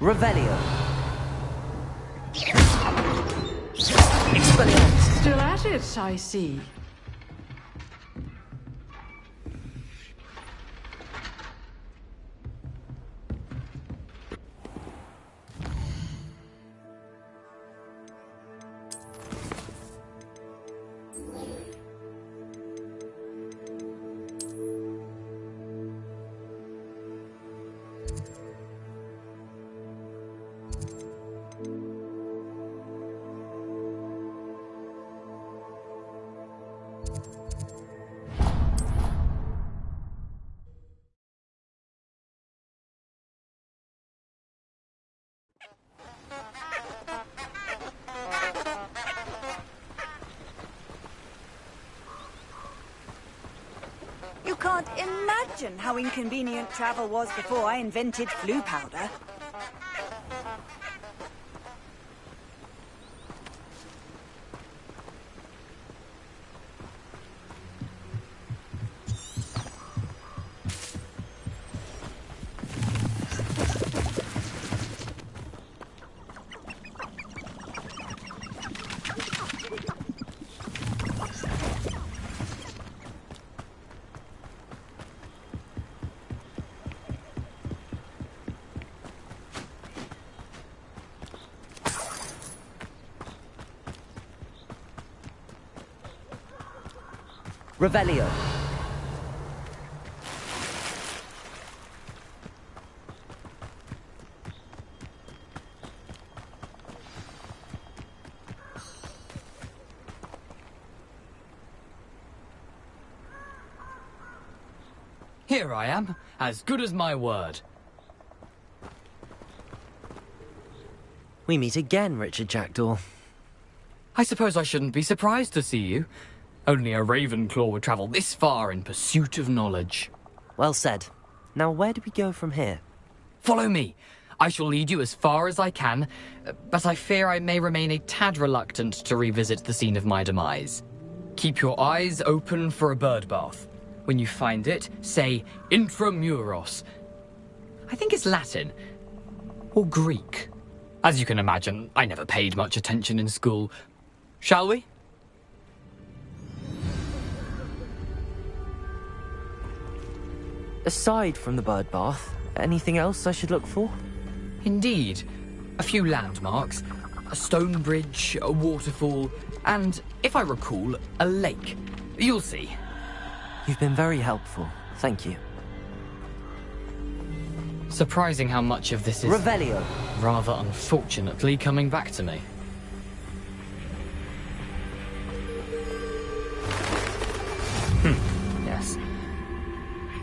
Revelio. Expelliarmus. Still at it, I see. You can't imagine how inconvenient travel was before I invented flu powder. Revelio. Here I am, as good as my word. We meet again, Richard Jackdaw. I suppose I shouldn't be surprised to see you. Only a Ravenclaw would travel this far in pursuit of knowledge. Well said. Now where do we go from here? Follow me. I shall lead you as far as I can, but I fear I may remain a tad reluctant to revisit the scene of my demise. Keep your eyes open for a bird bath. When you find it, say intramuros. I think it's Latin. Or Greek. As you can imagine, I never paid much attention in school. Shall we? Aside from the bird bath, anything else I should look for? Indeed. A few landmarks. A stone bridge, a waterfall, And, if I recall, a lake. You'll see. You've been very helpful. Thank you. Surprising how much of this is... Revelio. Rather unfortunately coming back to me. Yes.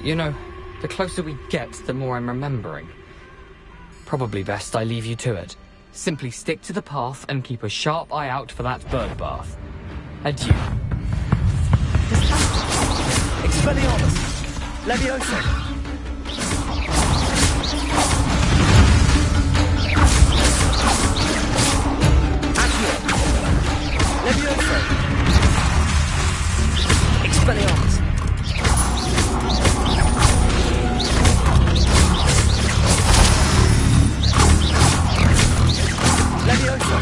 You know, the closer we get, the more I'm remembering. Probably best I leave you to it. Simply stick to the path and keep a sharp eye out for that bird bath. Adieu. Expelliarmus! Levioso! Levioso! Expelliarmus! Levioso!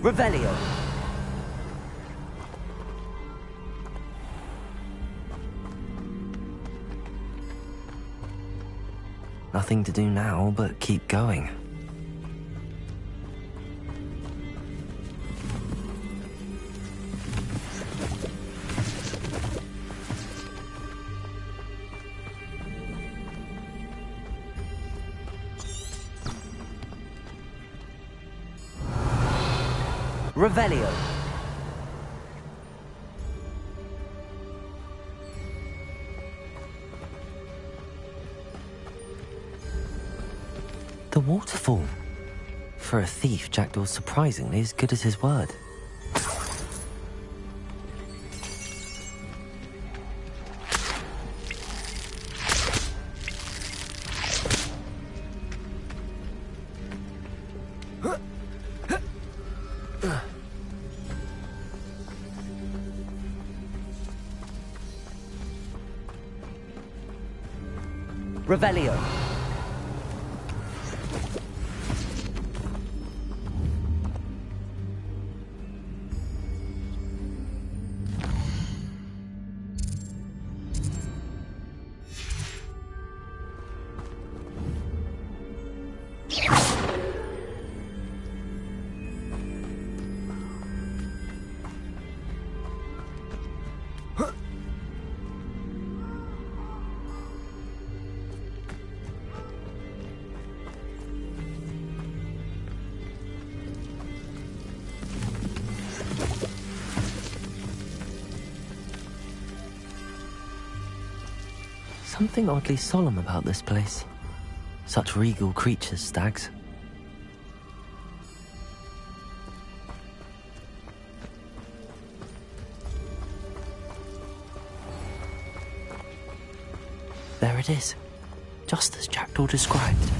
Revelio. Nothing to do now but keep going. Revelio. The waterfall. For a thief, Jackdaw's surprisingly as good as his word. Revelio. Something oddly solemn about this place. Such regal creatures, stags. There it is, just as Jackdaw described.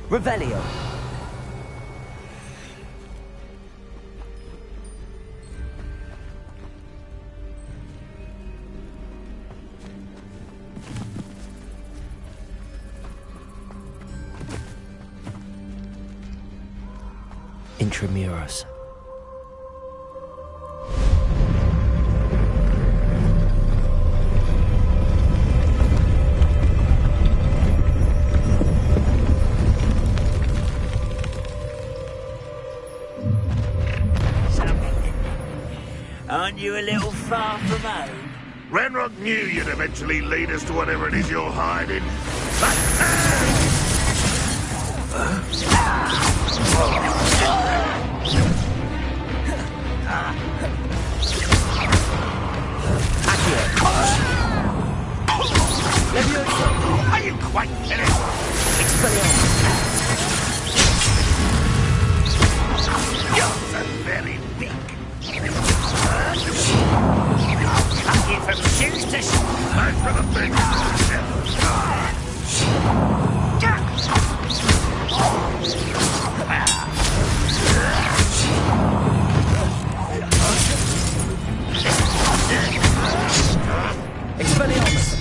Revelio. Intramuros. Aren't you a little far from home? Renrock knew you'd eventually lead us to whatever it is you're hiding. Are you quite finished? You're so very weak. Cut you from shoes to shoes. Thanks for the big Expelliarmus!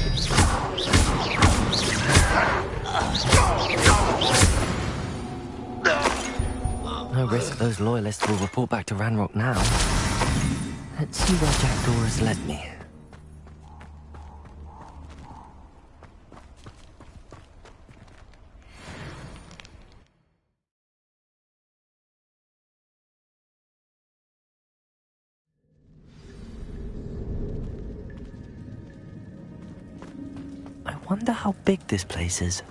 No risk those loyalists will report back to Ranrock now. Let's see where Jackdaw has led me. I wonder how big this place is.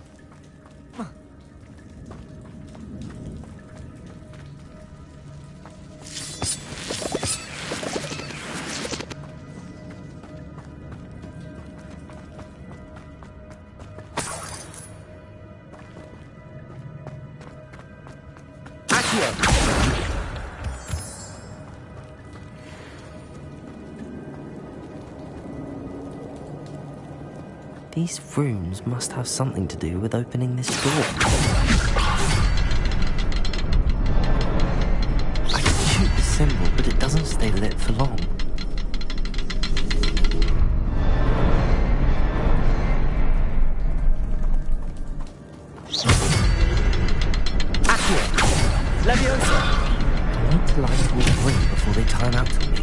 These runes must have something to do with opening this door. I can shoot the symbol, but it doesn't stay lit for long. Leviosa! I need to light all three before they time out on me.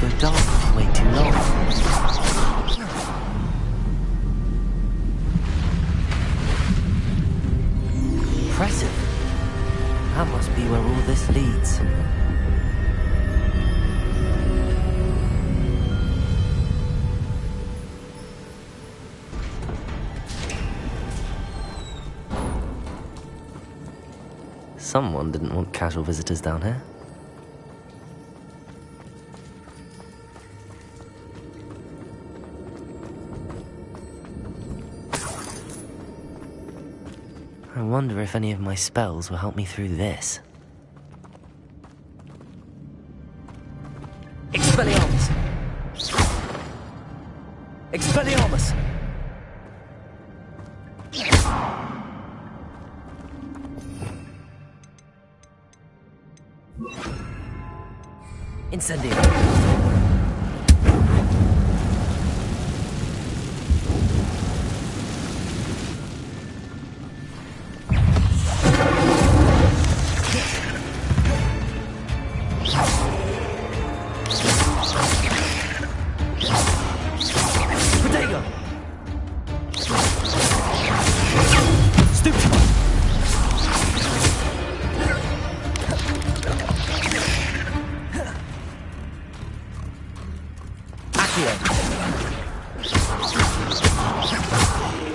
Go dark for way too long. Impressive. That must be where all this leads. Someone didn't want casual visitors down here. I wonder if any of my spells will help me through this. Expelliarmus! Expelliarmus! Incendio!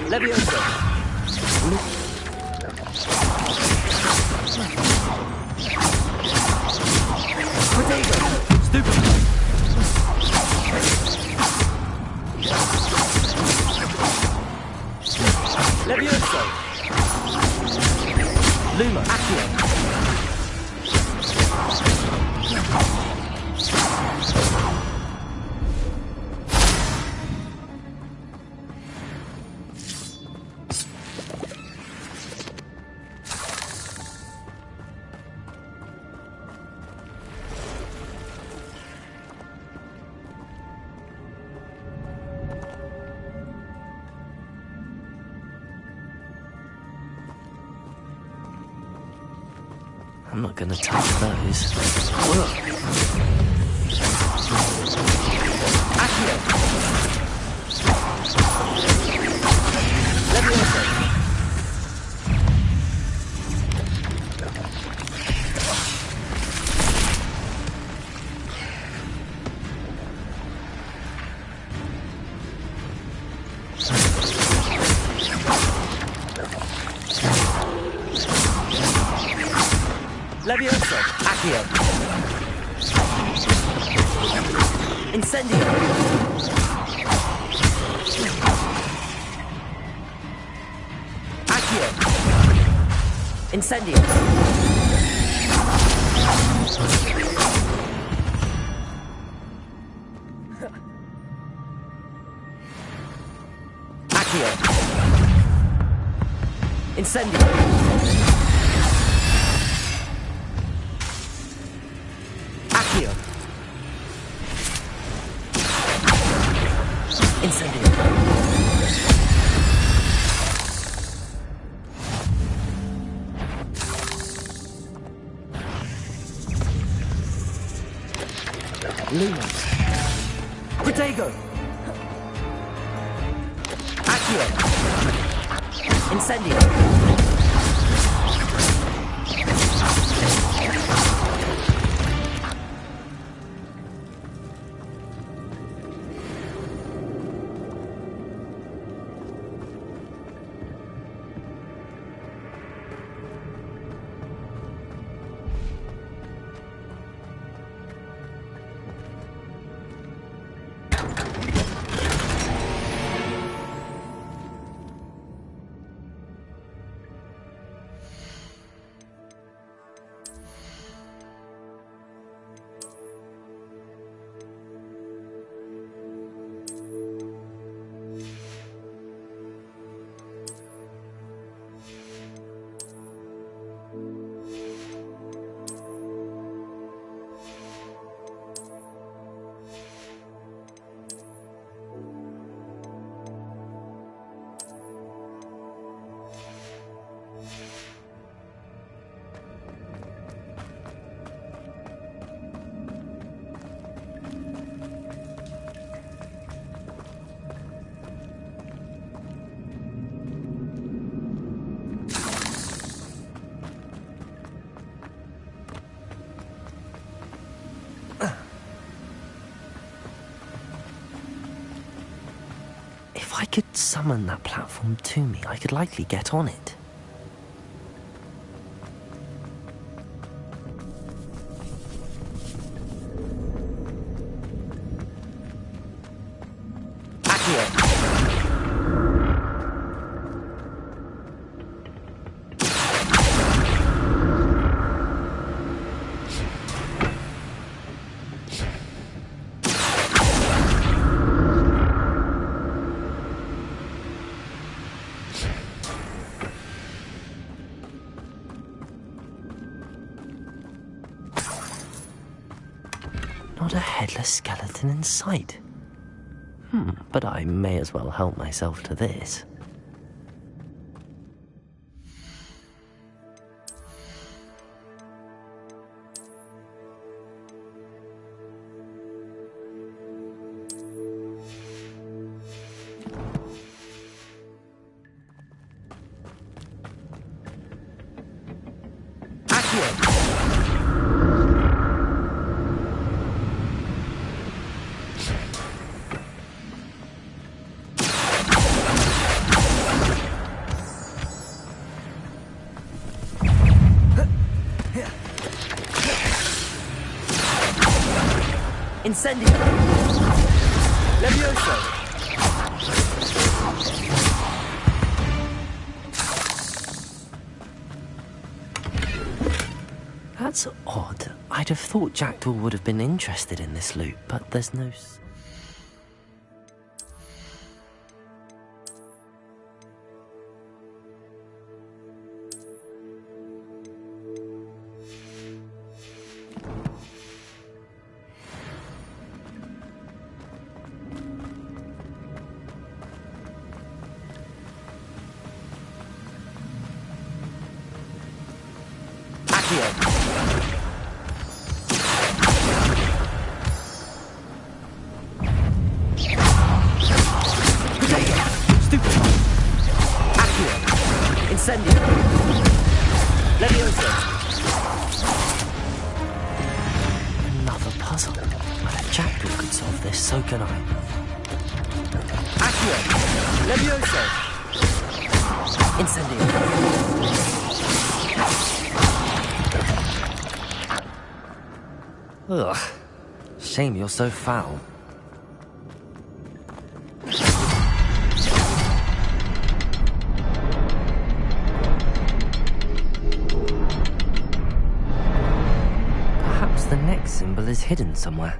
Leviosa! Protego! Stupid! Leviosa! Luma! Accio! I'm not gonna touch those. Accio! Leviosa! Leviosa! Accio! Incendio! Accio! Incendio! Accio! Incendio! Lumos. Protego. Accio. Incendio. If I could summon that platform to me, I could likely get on it. Not a headless skeleton in sight. But I may as well help myself to this. Incendio. Levioso. That's odd. I'd have thought Jackdaw would have been interested in this loot, but there's no... Another puzzle. Well, if Jackdaw could solve this, so can I. Accio. Levioso. Incendio. Ugh. Shame you're so foul. The next symbol is hidden somewhere.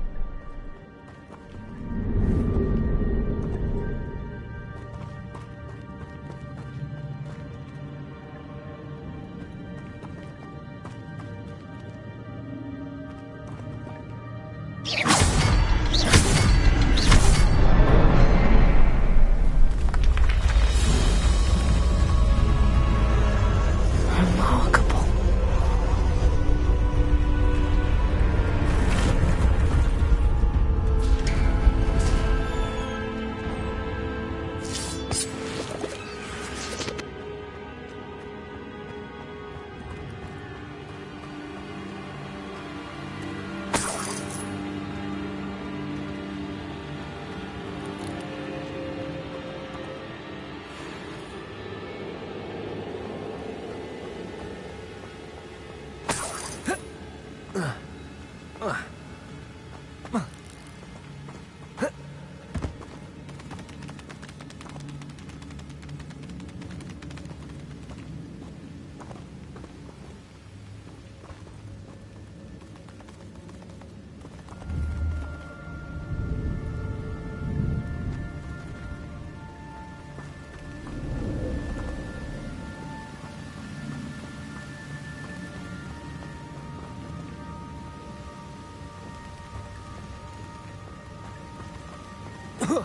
I'm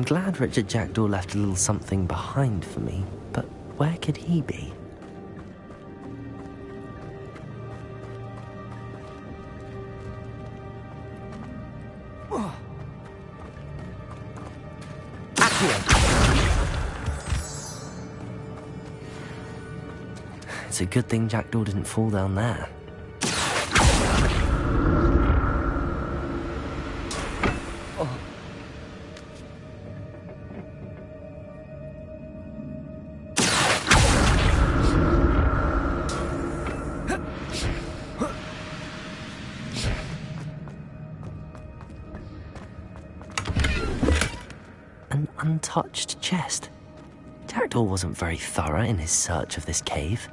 glad Richard Jackdaw left a little something behind for me, but where could he be? It's a good thing Jackdaw didn't fall down there. An untouched chest. Jackdaw wasn't very thorough in his search of this cave.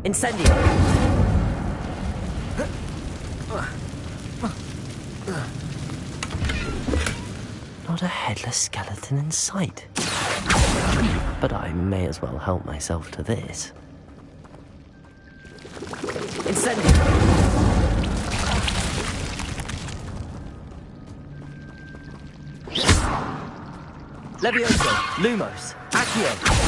Incendio! Not a headless skeleton in sight. But I may as well help myself to this. Incendio! Levioso! Lumos! Accio!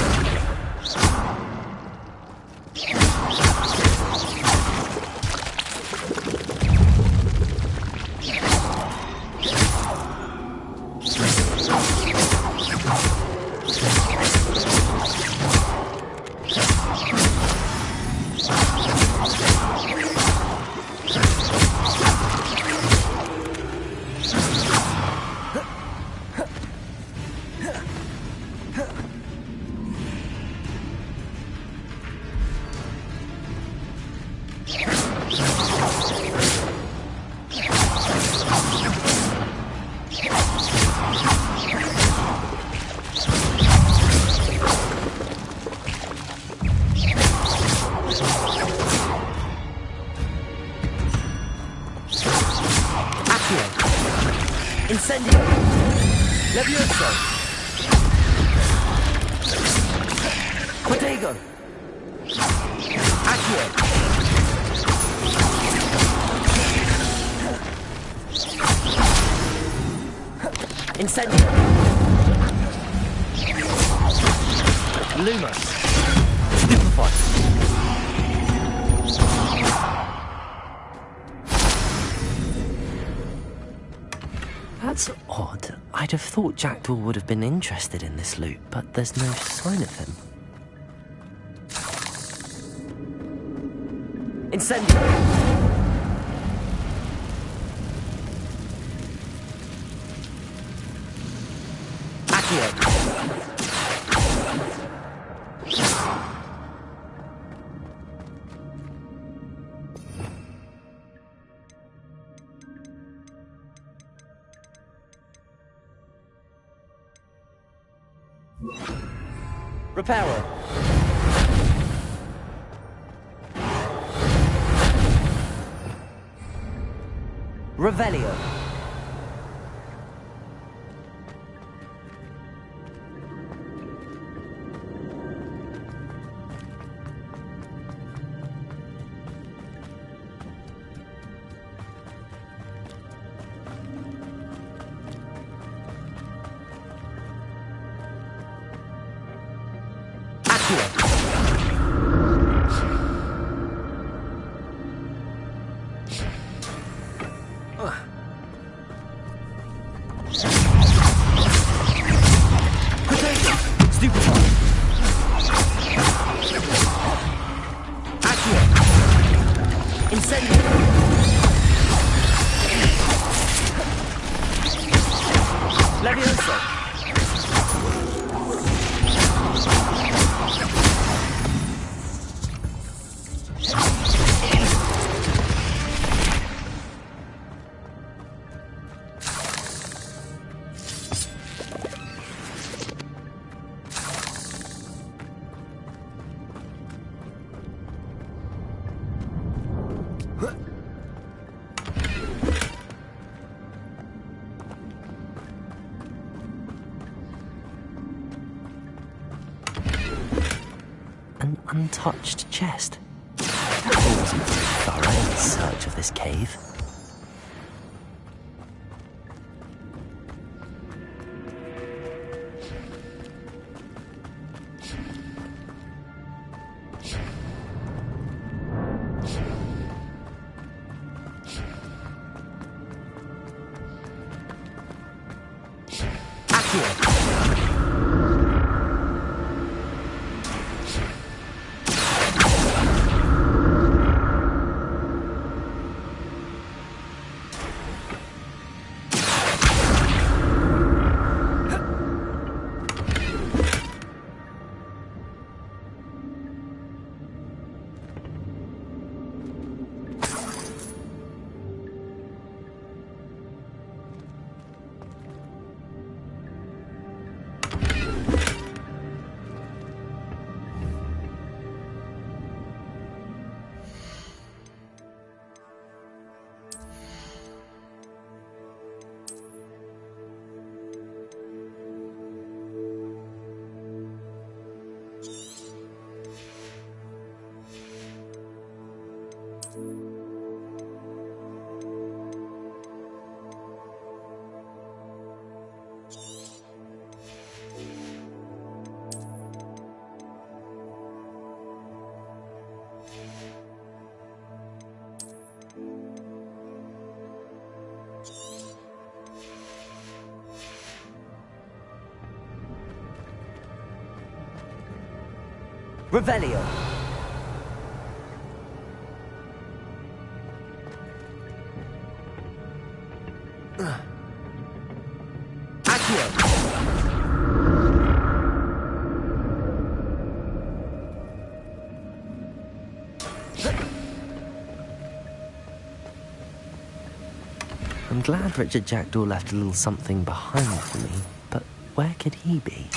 Incendio! Levioso! Protego! Accio! Incendio! Lumos! Stupefy! That's odd. I'd have thought Jackdaw would have been interested in this loot, but there's no sign of him. Incendio! Accio! Reparo! Revelio! An untouched chest. He wasn't very thorough in search of this cave. Revelio. I'm glad Richard Jackdaw left a little something behind for me, but where could he be?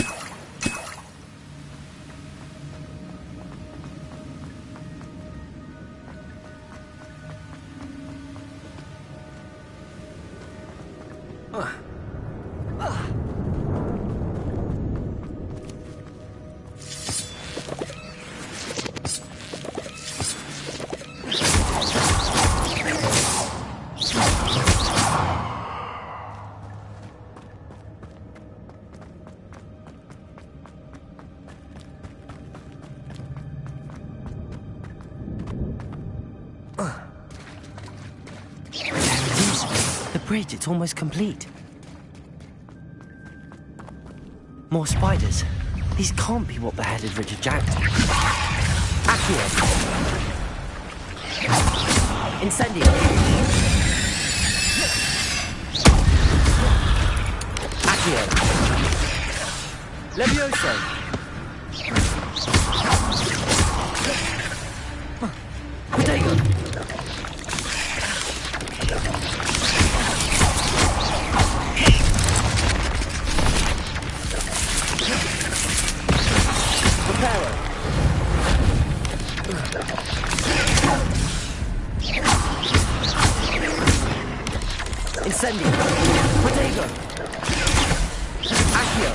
Bridge, it's almost complete. More spiders. These can't be what beheaded Richard Jackdaw. Accio. Incendio. Accio. Levioso. Protego. Incendio. Protego. Accio.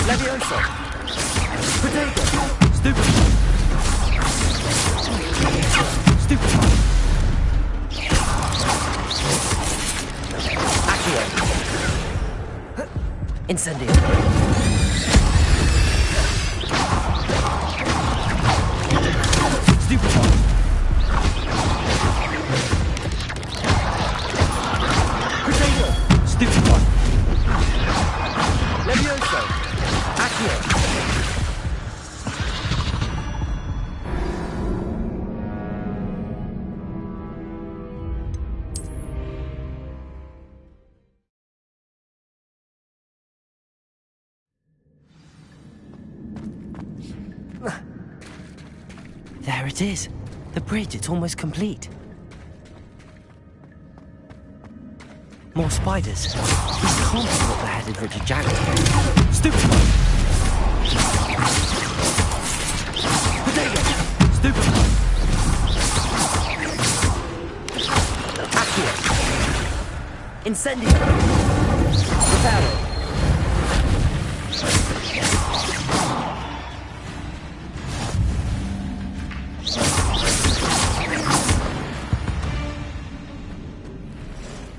Levioso. Protego. Stupid. Stupid. Accio. Incendio. Stupid. Protego. Stupid. Levioso. Accio. There it is. The bridge, it's almost complete. More spiders. These can't be what beheaded Richard Jackdaw. Stupid one! Potato! Stupid one! Accio! Incendio! Reparo!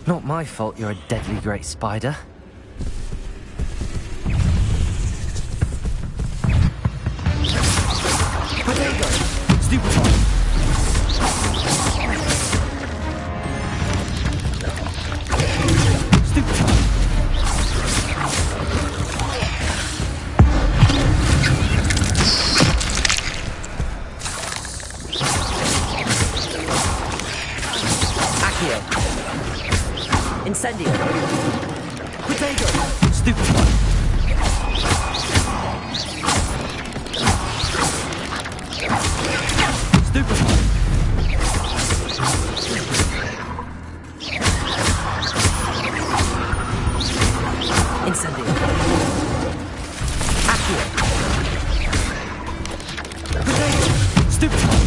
Not my fault you're a deadly great spider. Potato! Stupid one! Stupid one! Accio! Incendio! Potato! Stupid one! Stupid one! Incendio! Accio! Potato! Stupid one!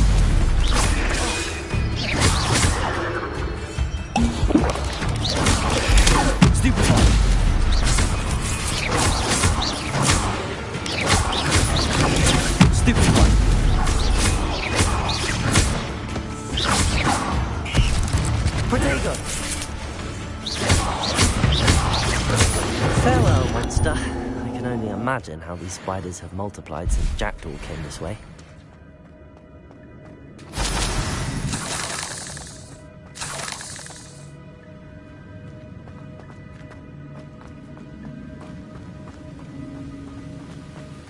Stupid one! Stupid one! Potato! Farewell, monster. I can only imagine how these spiders have multiplied since Jackdaw came this way.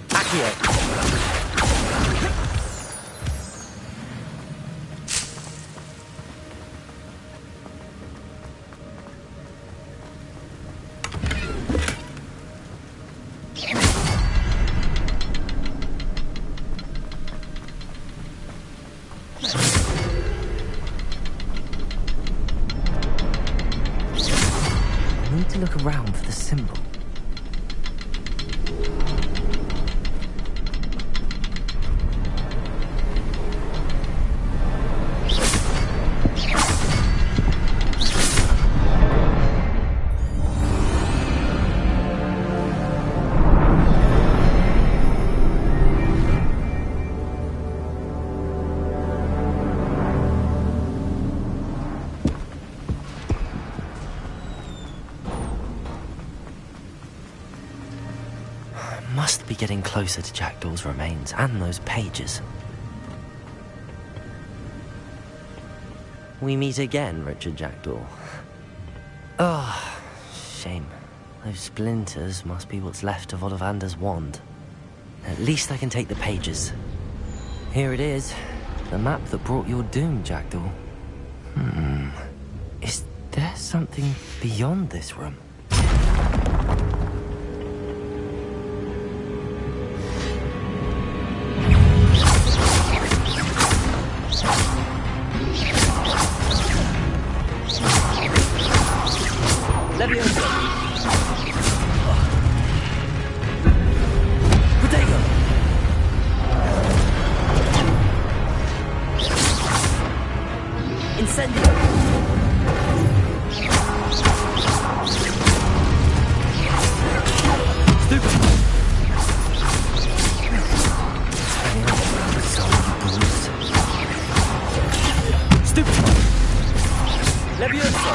Accio! I need to look around for the symbol. Must be getting closer to Jackdaw's remains and those pages. We meet again, Richard Jackdaw. Oh, shame. Those splinters must be what's left of Ollivander's wand. At least I can take the pages. Here it is. The map that brought your doom, Jackdaw. Is there something beyond this room? Potato! Incendio! Stupid! Stupid! Levioso!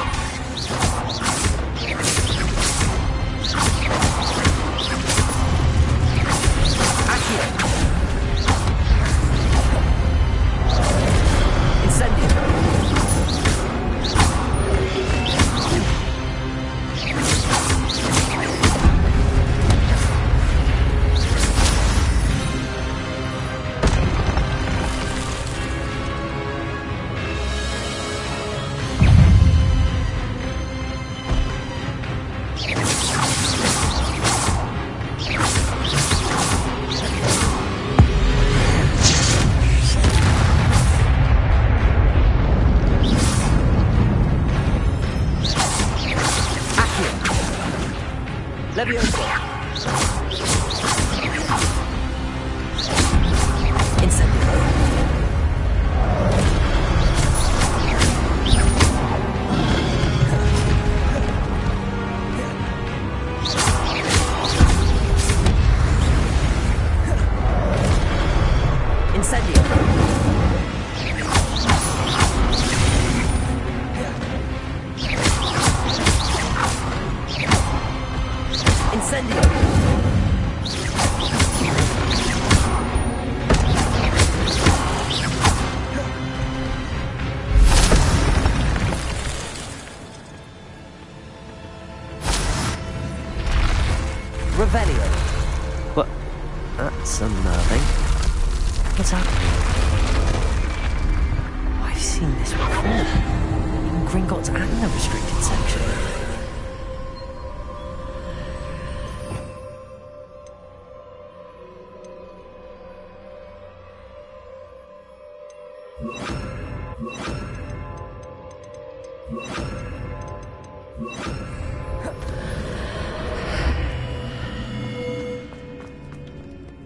Leviosa! Incendio! Incendio! Incendio! Revelio! What? That's unnerving. What's happening? I've seen this before. In Gringotts and the restricted section.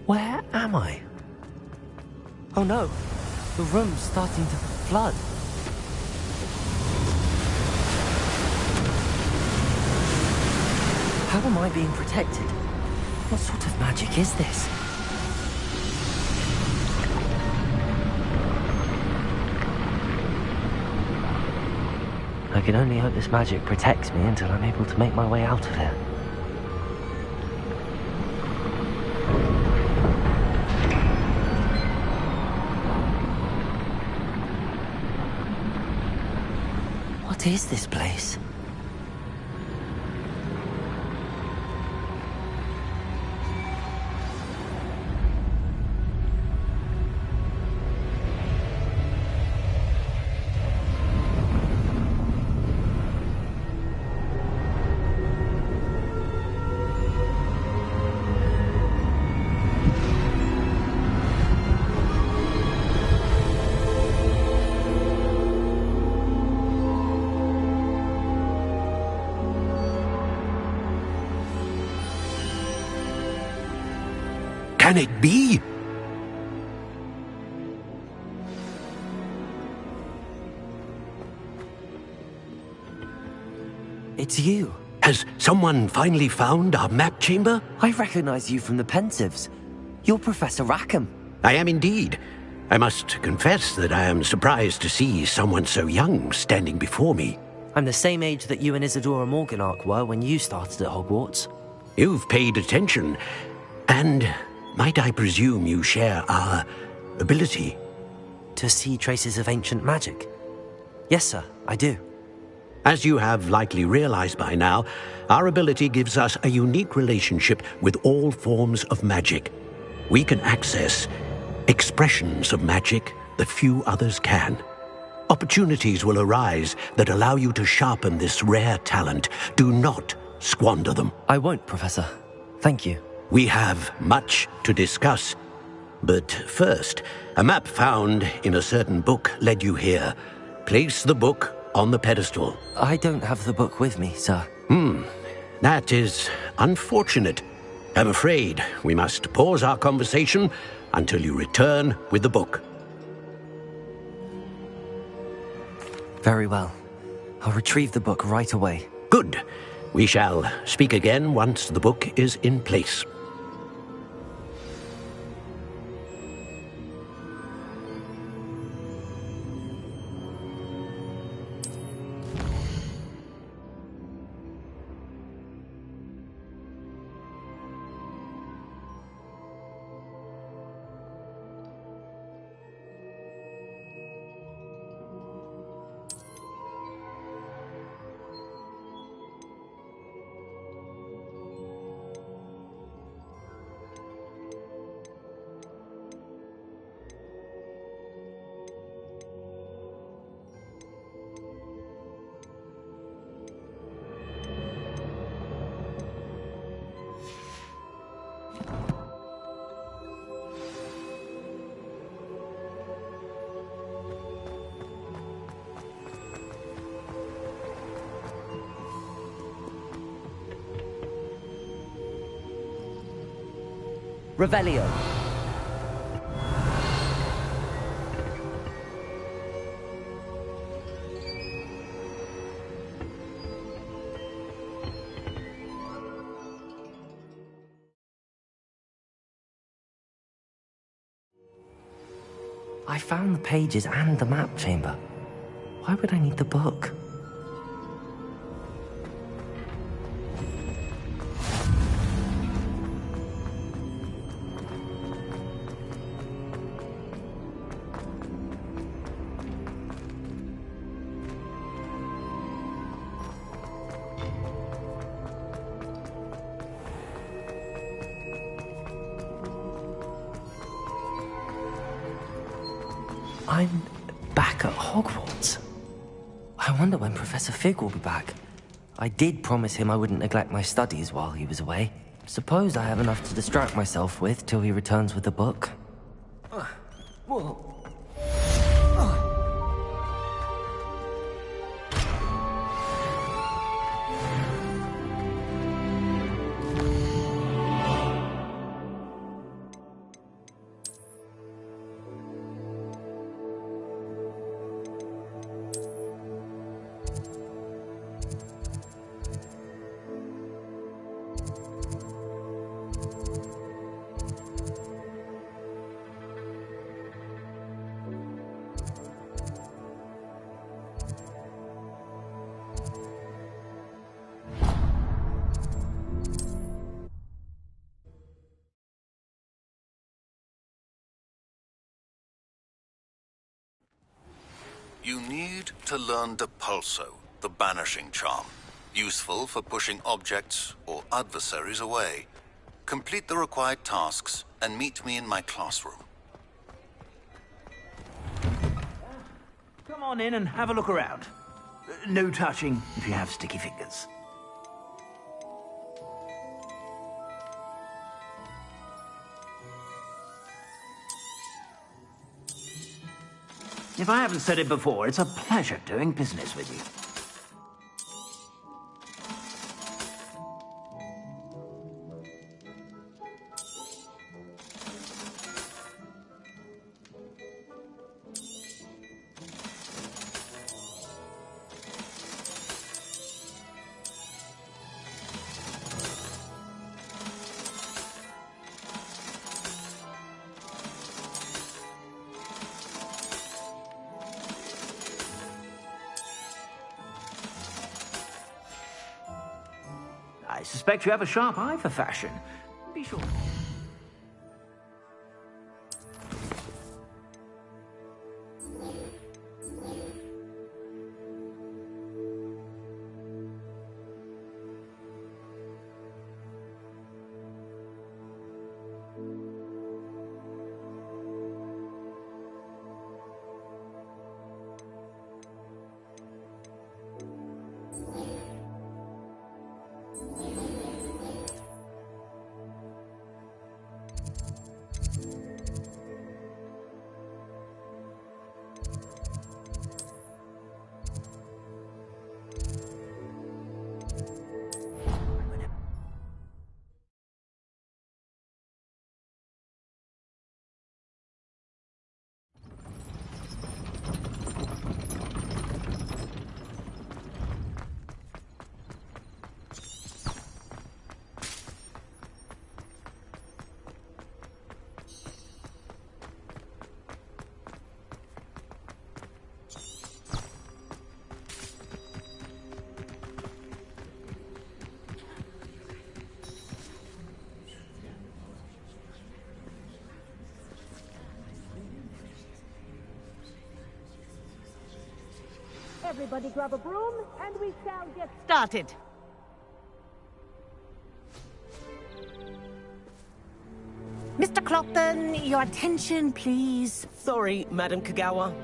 Where am I? Oh no, the room's starting to flood. How am I being protected? What sort of magic is this? I can only hope this magic protects me until I'm able to make my way out of here. What is this place? Can it be? It's you. Has someone finally found our map chamber? I recognize you from the Pensives. You're Professor Rackham. I am indeed. I must confess that I am surprised to see someone so young standing before me. I'm the same age that you and Isadora Morganach were when you started at Hogwarts. You've paid attention, and might I presume you share our ability? To see traces of ancient magic? Yes, sir, I do. As you have likely realized by now, our ability gives us a unique relationship with all forms of magic. We can access expressions of magic that few others can. Opportunities will arise that allow you to sharpen this rare talent. Do not squander them. I won't, Professor. Thank you. We have much to discuss. But first, a map found in a certain book led you here. Place the book on the pedestal. I don't have the book with me, sir. That is unfortunate. I'm afraid we must pause our conversation until you return with the book. Very well. I'll retrieve the book right away. Good. We shall speak again once the book is in place. Revelio. I found the pages and the map chamber. Why would I need the book? I'm back at Hogwarts. I wonder when Professor Fig will be back. I did promise him I wouldn't neglect my studies while he was away. Suppose I have enough to distract myself with till he returns with the book. You need to learn Depulso, the banishing charm. Useful for pushing objects or adversaries away. Complete the required tasks and meet me in my classroom. Come on in and have a look around. No touching if you have sticky fingers. If I haven't said it before, it's a pleasure doing business with you. I suspect you have a sharp eye for fashion. Be sure. Everybody grab a broom, and we shall get started. Mr. Clopton, your attention, please. Sorry, Madam Kagawa.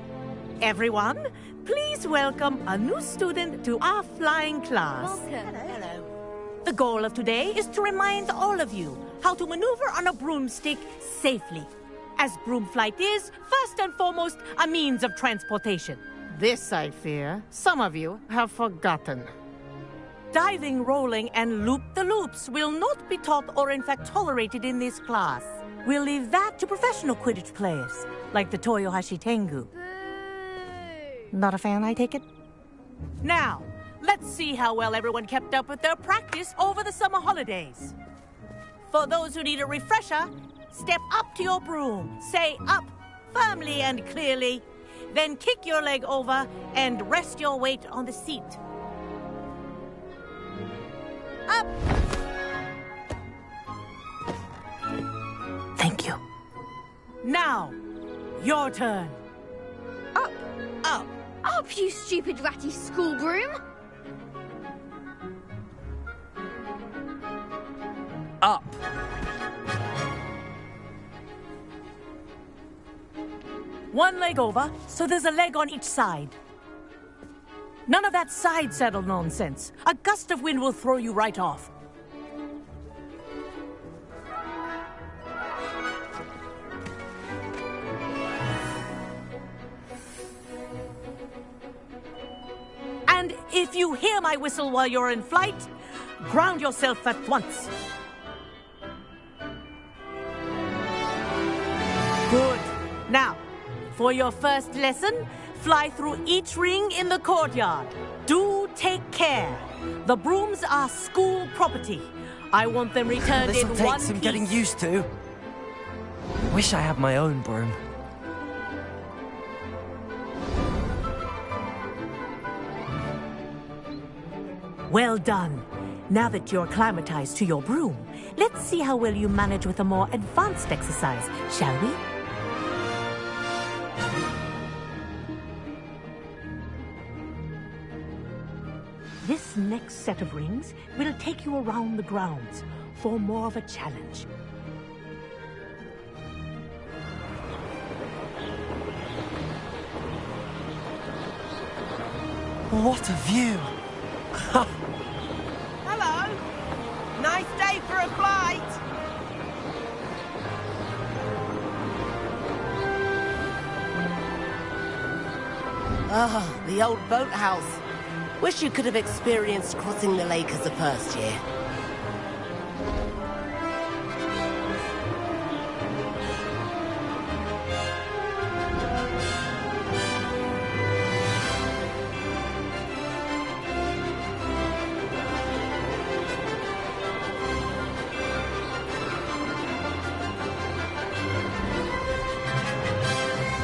Everyone, please welcome a new student to our flying class. Welcome. Hello. The goal of today is to remind all of you how to maneuver on a broomstick safely, as broom flight is, first and foremost, a means of transportation. This, I fear, some of you have forgotten. Diving, rolling, and loop-the-loops will not be taught or in fact tolerated in this class. We'll leave that to professional Quidditch players, like the Toyohashi Tengu. Not a fan, I take it? Now, let's see how well everyone kept up with their practice over the summer holidays. For those who need a refresher, step up to your broom, say up firmly and clearly, then kick your leg over and rest your weight on the seat. Up! Thank you. Now, your turn. Up, up, up, you stupid ratty school broom! Up. One leg over, so there's a leg on each side. None of that side saddle nonsense. A gust of wind will throw you right off. And if you hear my whistle while you're in flight, ground yourself at once. Good. Now, for your first lesson, fly through each ring in the courtyard. Do take care. The brooms are school property. I want them returned in one piece. This'll take some getting used to. Wish I had my own broom. Well done. Now that you're acclimatized to your broom, let's see how well you manage with a more advanced exercise, shall we? This next set of rings will take you around the grounds for more of a challenge. What a view! Hello! Nice day for a flight! Ah, the old boathouse. Wish you could have experienced crossing the lake as a first year.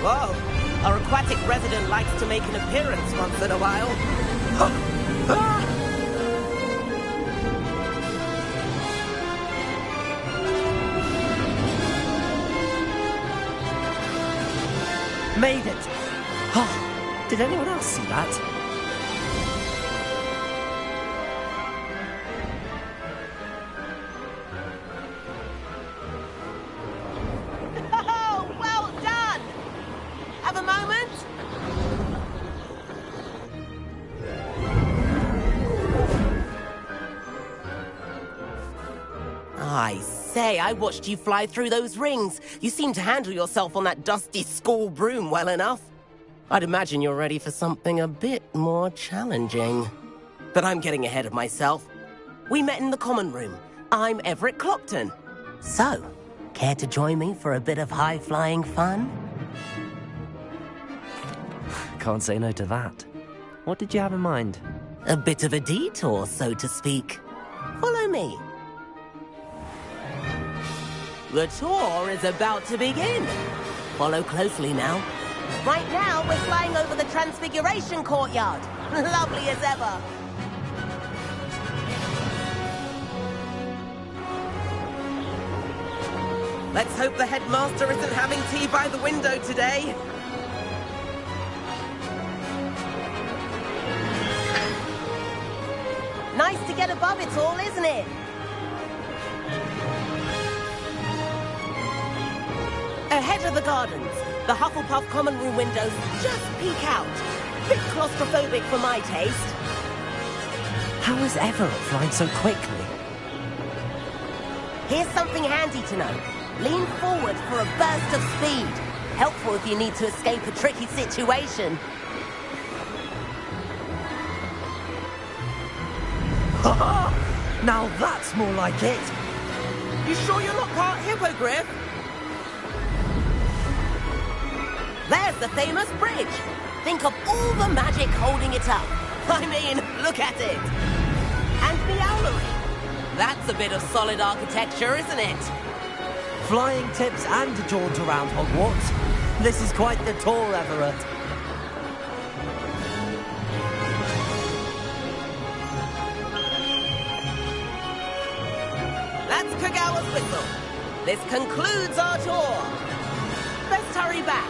Whoa! Our aquatic resident likes to make an appearance once in a while. Made it! Oh, did anyone else see that? Oh, well done! Have a moment? I say, I watched you fly through those rings. You seem to handle yourself on that dusty school broom well enough. I'd imagine you're ready for something a bit more challenging. But I'm getting ahead of myself. We met in the common room. I'm Everett Clopton. So, care to join me for a bit of high-flying fun? Can't say no to that. What did you have in mind? A bit of a detour, so to speak. Follow me. The tour is about to begin. Follow closely now. Right now, we're flying over the Transfiguration Courtyard. Lovely as ever. Let's hope the headmaster isn't having tea by the window today. Nice to get above it all, isn't it? Ahead of the gardens, the Hufflepuff common room windows just peek out. Bit claustrophobic for my taste. How is Everett flying so quickly? Here's something handy to know. Lean forward for a burst of speed. Helpful if you need to escape a tricky situation. Now that's more like it! You sure you're not part hippogriff? There's the famous bridge. Think of all the magic holding it up. I mean, look at it. And the owlery. That's a bit of solid architecture, isn't it? Flying tips and a jaunt around Hogwarts. This is quite the tour, Everett. That's Kagawa's whistle. This concludes our tour. Let's hurry back.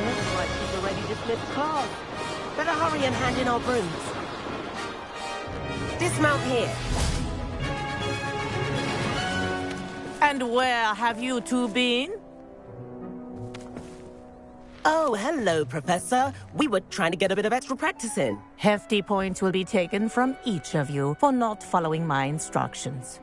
Looks like she's already dismissed class. Better hurry and hand in our brooms. Dismount here. And where have you two been? Oh, hello, Professor. We were trying to get a bit of extra practice in. Hefty points will be taken from each of you for not following my instructions.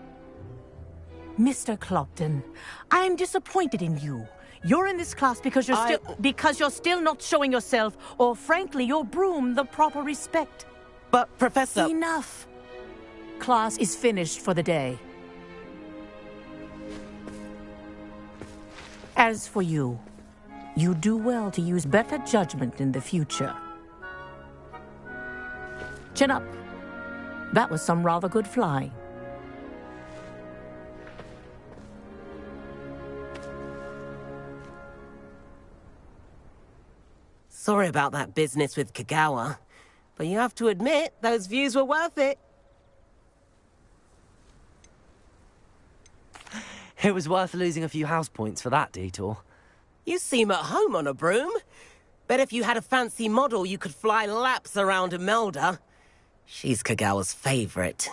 Mr. Clopton, I'm disappointed in you. You're in this class because you're still not showing yourself, or frankly, your broom the proper respect. But, Professor... Enough. Class is finished for the day. As for you, you do well to use better judgment in the future. Chin up. That was some rather good flying. Sorry about that business with Kagawa, but you have to admit, those views were worth it. It was worth losing a few house points for that detour. You seem at home on a broom. Bet if you had a fancy model, you could fly laps around Imelda. She's Kagawa's favorite.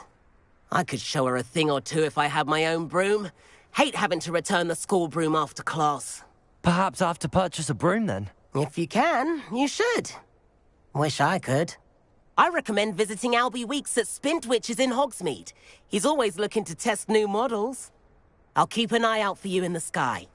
I could show her a thing or two if I had my own broom. Hate having to return the school broom after class. Perhaps I have to purchase a broom then? If you can, you should. Wish I could. I recommend visiting Albie Weeks at Spintwitches in Hogsmeade. He's always looking to test new models. I'll keep an eye out for you in the sky.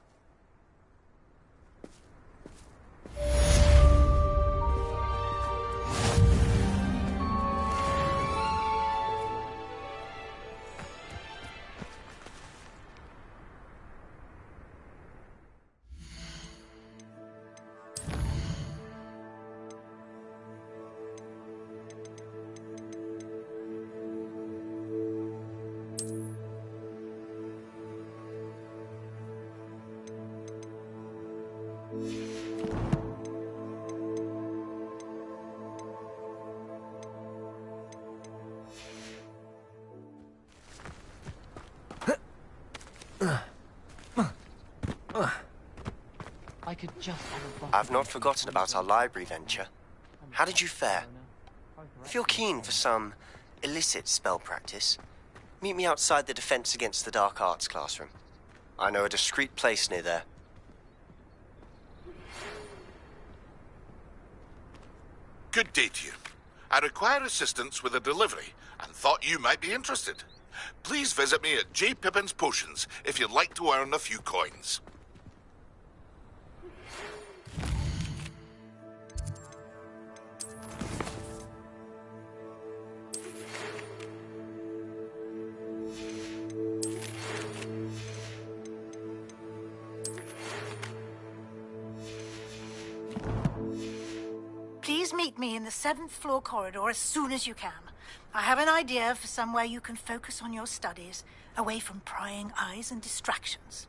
I could just have I've not forgotten about our library venture. How did you fare? If you're keen for some illicit spell practice, meet me outside the Defense Against the Dark Arts classroom. I know a discreet place near there. Good day to you. I require assistance with a delivery and thought you might be interested. Please visit me at J. Pippin's Potions if you'd like to earn a few coins. Please meet me in the 7th floor corridor as soon as you can. I have an idea for somewhere you can focus on your studies, away from prying eyes and distractions.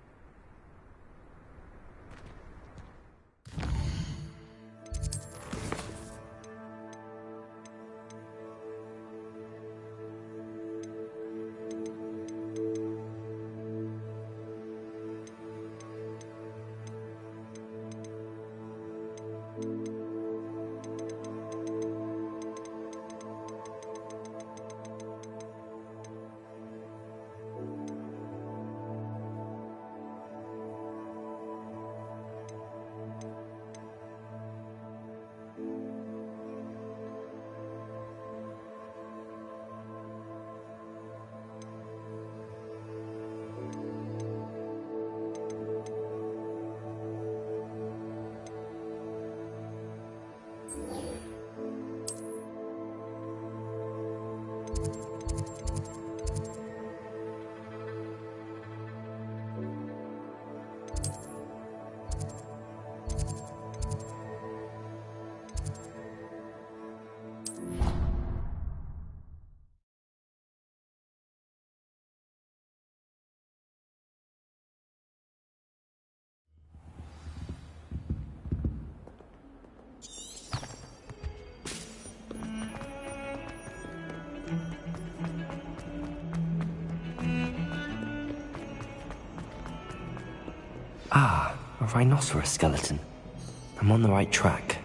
Ah, a rhinoceros skeleton. I'm on the right track.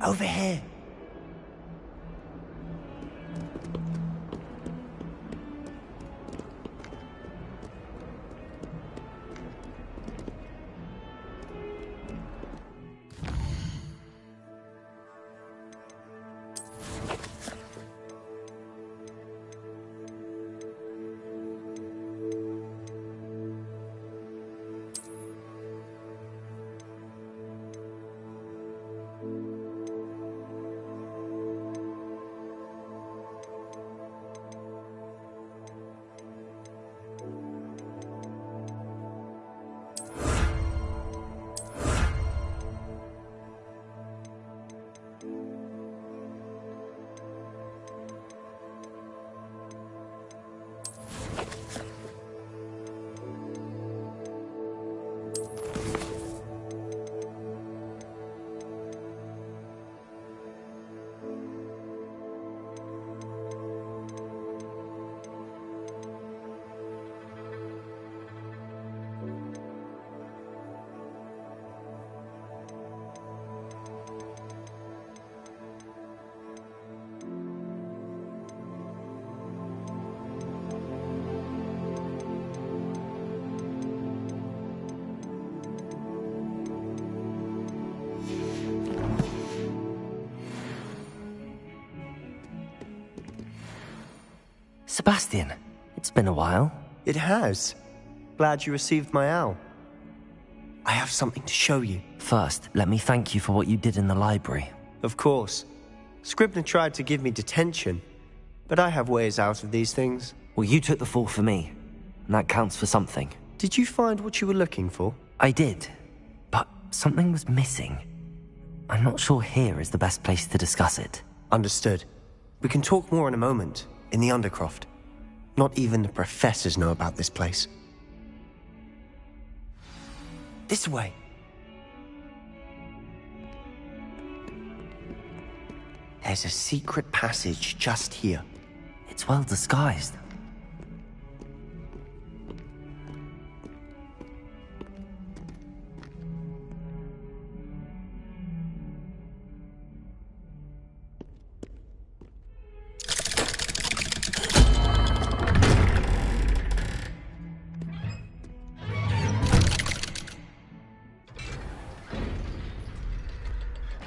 Over here. Sebastian, it's been a while. It has. Glad you received my owl. I have something to show you. First, let me thank you for what you did in the library. Of course. Scribner tried to give me detention, but I have ways out of these things. Well, you took the fall for me, and that counts for something. Did you find what you were looking for? I did, but something was missing. I'm not sure here is the best place to discuss it. Understood. We can talk more in a moment, in the Undercroft. Not even the professors know about this place. This way. There's a secret passage just here. It's well disguised.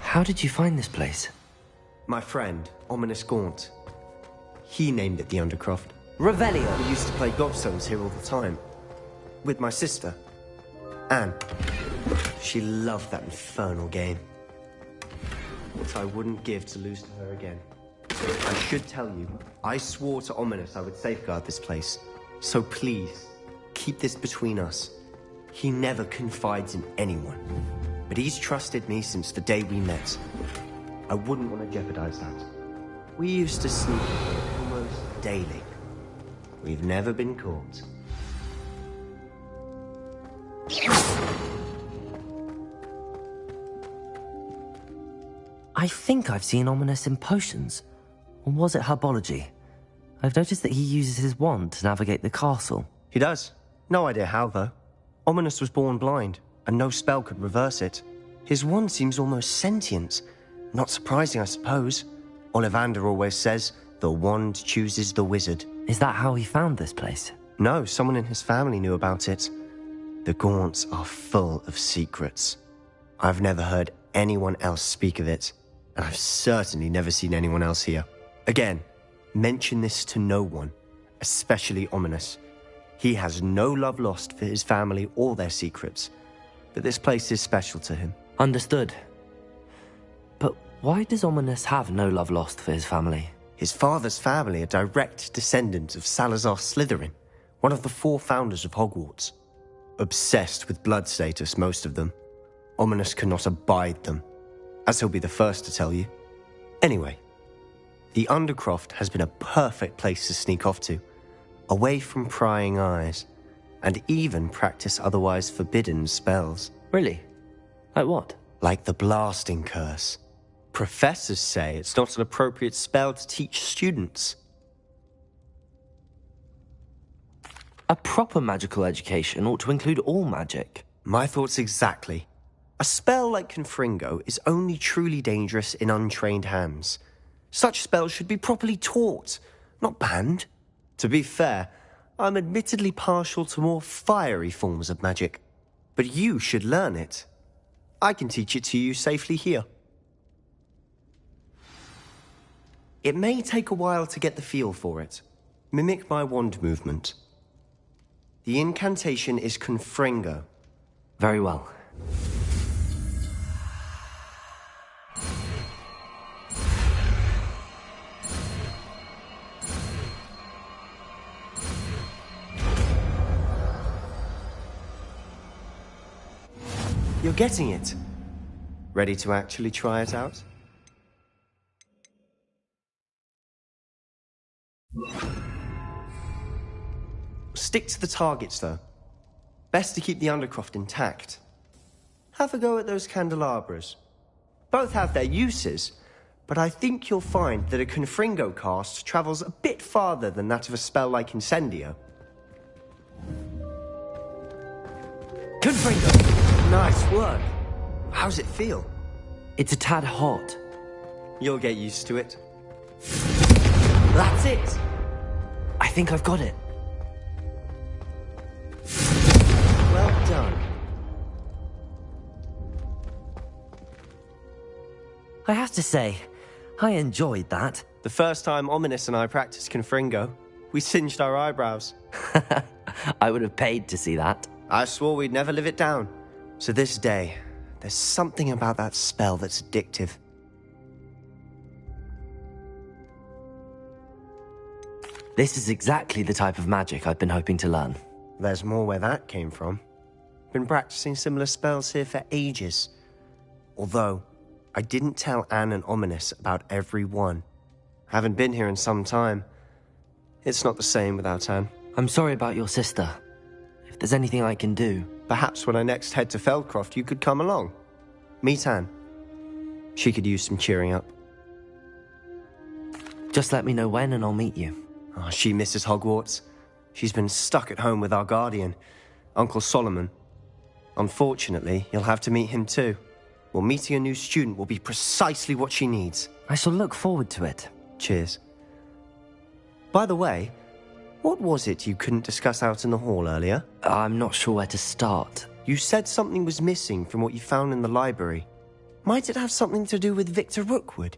How did you find this place? My friend, Ominous Gaunt. He named it the Undercroft. Revelio. We used to play gobstones here all the time. With my sister, Anne. She loved that infernal game. What I wouldn't give to lose to her again. I should tell you, I swore to Ominous I would safeguard this place. So please, keep this between us. He never confides in anyone. But he's trusted me since the day we met. I wouldn't want to jeopardize that. We used to sneak here almost daily. We've never been caught. I think I've seen Ominous in potions. Or was it herbology? I've noticed that he uses his wand to navigate the castle. He does. No idea how, though. Ominous was born blind, and no spell could reverse it. His wand seems almost sentient. Not surprising, I suppose. Ollivander always says, the wand chooses the wizard. Is that how he found this place? No, someone in his family knew about it. The Gaunts are full of secrets. I've never heard anyone else speak of it, and I've certainly never seen anyone else here. Again, mention this to no one, especially Ominous. He has no love lost for his family or their secrets, but this place is special to him. Understood. But why does Ominous have no love lost for his family? His father's family are direct descendants of Salazar Slytherin, one of the 4 founders of Hogwarts. Obsessed with blood status, most of them. Ominous cannot abide them, as he'll be the first to tell you. Anyway, the Undercroft has been a perfect place to sneak off to, away from prying eyes, and even practice otherwise forbidden spells. Really? Like what? Like the blasting curse. Professors say it's not an appropriate spell to teach students. A proper magical education ought to include all magic. My thoughts exactly. A spell like Confringo is only truly dangerous in untrained hands. Such spells should be properly taught, not banned. To be fair, I'm admittedly partial to more fiery forms of magic. But you should learn it. I can teach it to you safely here. It may take a while to get the feel for it. Mimic my wand movement. The incantation is Confringo. Very well. You're getting it. Ready to actually try it out? Stick to the targets, though. Best to keep the Undercroft intact. Have a go at those candelabras. Both have their uses, but I think you'll find that a Confringo cast travels a bit farther than that of a spell like Incendio. Confringo! Nice work. How's it feel? It's a tad hot. You'll get used to it. That's it! I think I've got it. Well done. I have to say, I enjoyed that. The first time Ominous and I practiced Confringo, we singed our eyebrows. I would have paid to see that. I swore we'd never live it down. So this day, there's something about that spell that's addictive. This is exactly the type of magic I've been hoping to learn. There's more where that came from. Been practicing similar spells here for ages. Although, I didn't tell Anne and Ominous about every one. Haven't been here in some time. It's not the same without Anne. I'm sorry about your sister. If there's anything I can do... Perhaps when I next head to Feldcroft, you could come along. Meet Anne. She could use some cheering up. Just let me know when and I'll meet you. Oh, she misses Hogwarts. She's been stuck at home with our guardian, Uncle Solomon. Unfortunately, you'll have to meet him too. Well, meeting a new student will be precisely what she needs. I shall look forward to it. Cheers. By the way, what was it you couldn't discuss out in the hall earlier? I'm not sure where to start. You said something was missing from what you found in the library. Might it have something to do with Victor Rookwood?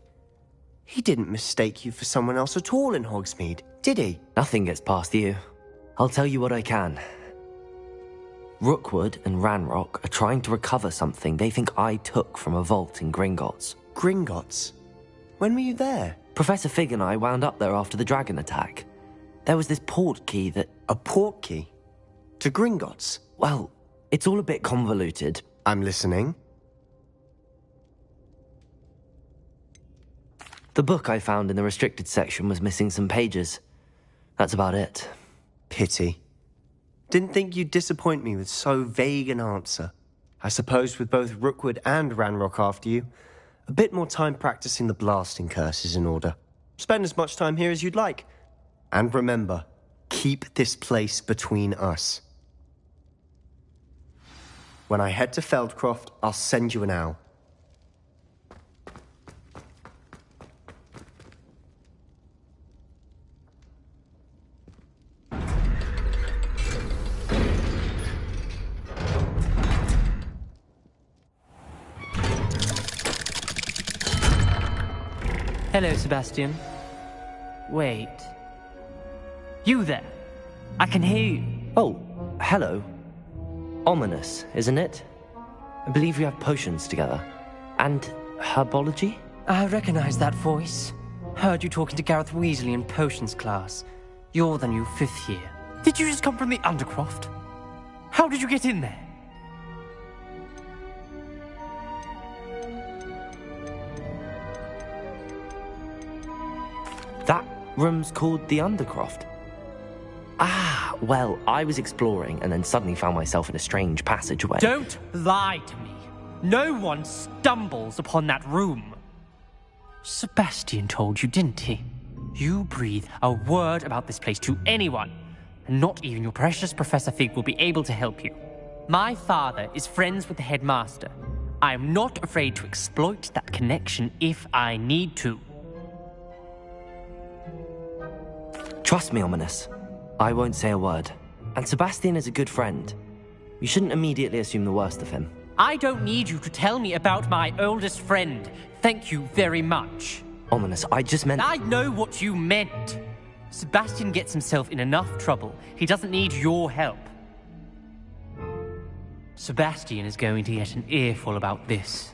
He didn't mistake you for someone else at all in Hogsmeade, did he? Nothing gets past you. I'll tell you what I can. Rookwood and Ranrock are trying to recover something they think I took from a vault in Gringotts. Gringotts? When were you there? Professor Fig and I wound up there after the dragon attack. There was this port key that... A port key? To Gringotts? Well, it's all a bit convoluted. I'm listening. The book I found in the restricted section was missing some pages. That's about it. Pity. Didn't think you'd disappoint me with so vague an answer. I suppose with both Rookwood and Ranrock after you, a bit more time practicing the blasting curse is in order. Spend as much time here as you'd like. And remember, keep this place between us. When I head to Feldcroft, I'll send you an owl. Hello, Sebastian. Wait. You there? I can hear you. Oh, hello. Ominous, isn't it? I believe we have potions together. And herbology? I recognize that voice. Heard you talking to Gareth Weasley in potions class. You're the new 5th year. Did you just come from the Undercroft? How did you get in there? That room's called the Undercroft. Ah, well, I was exploring and then suddenly found myself in a strange passageway. Don't lie to me. No one stumbles upon that room. Sebastian told you, didn't he? You breathe a word about this place to anyone, and not even your precious Professor Fig will be able to help you. My father is friends with the headmaster. I am not afraid to exploit that connection if I need to. Trust me, Ominous. I won't say a word. And Sebastian is a good friend. You shouldn't immediately assume the worst of him. I don't need you to tell me about my oldest friend. Thank you very much. Ominous, I just meant... I know what you meant. Sebastian gets himself in enough trouble. He doesn't need your help. Sebastian is going to get an earful about this.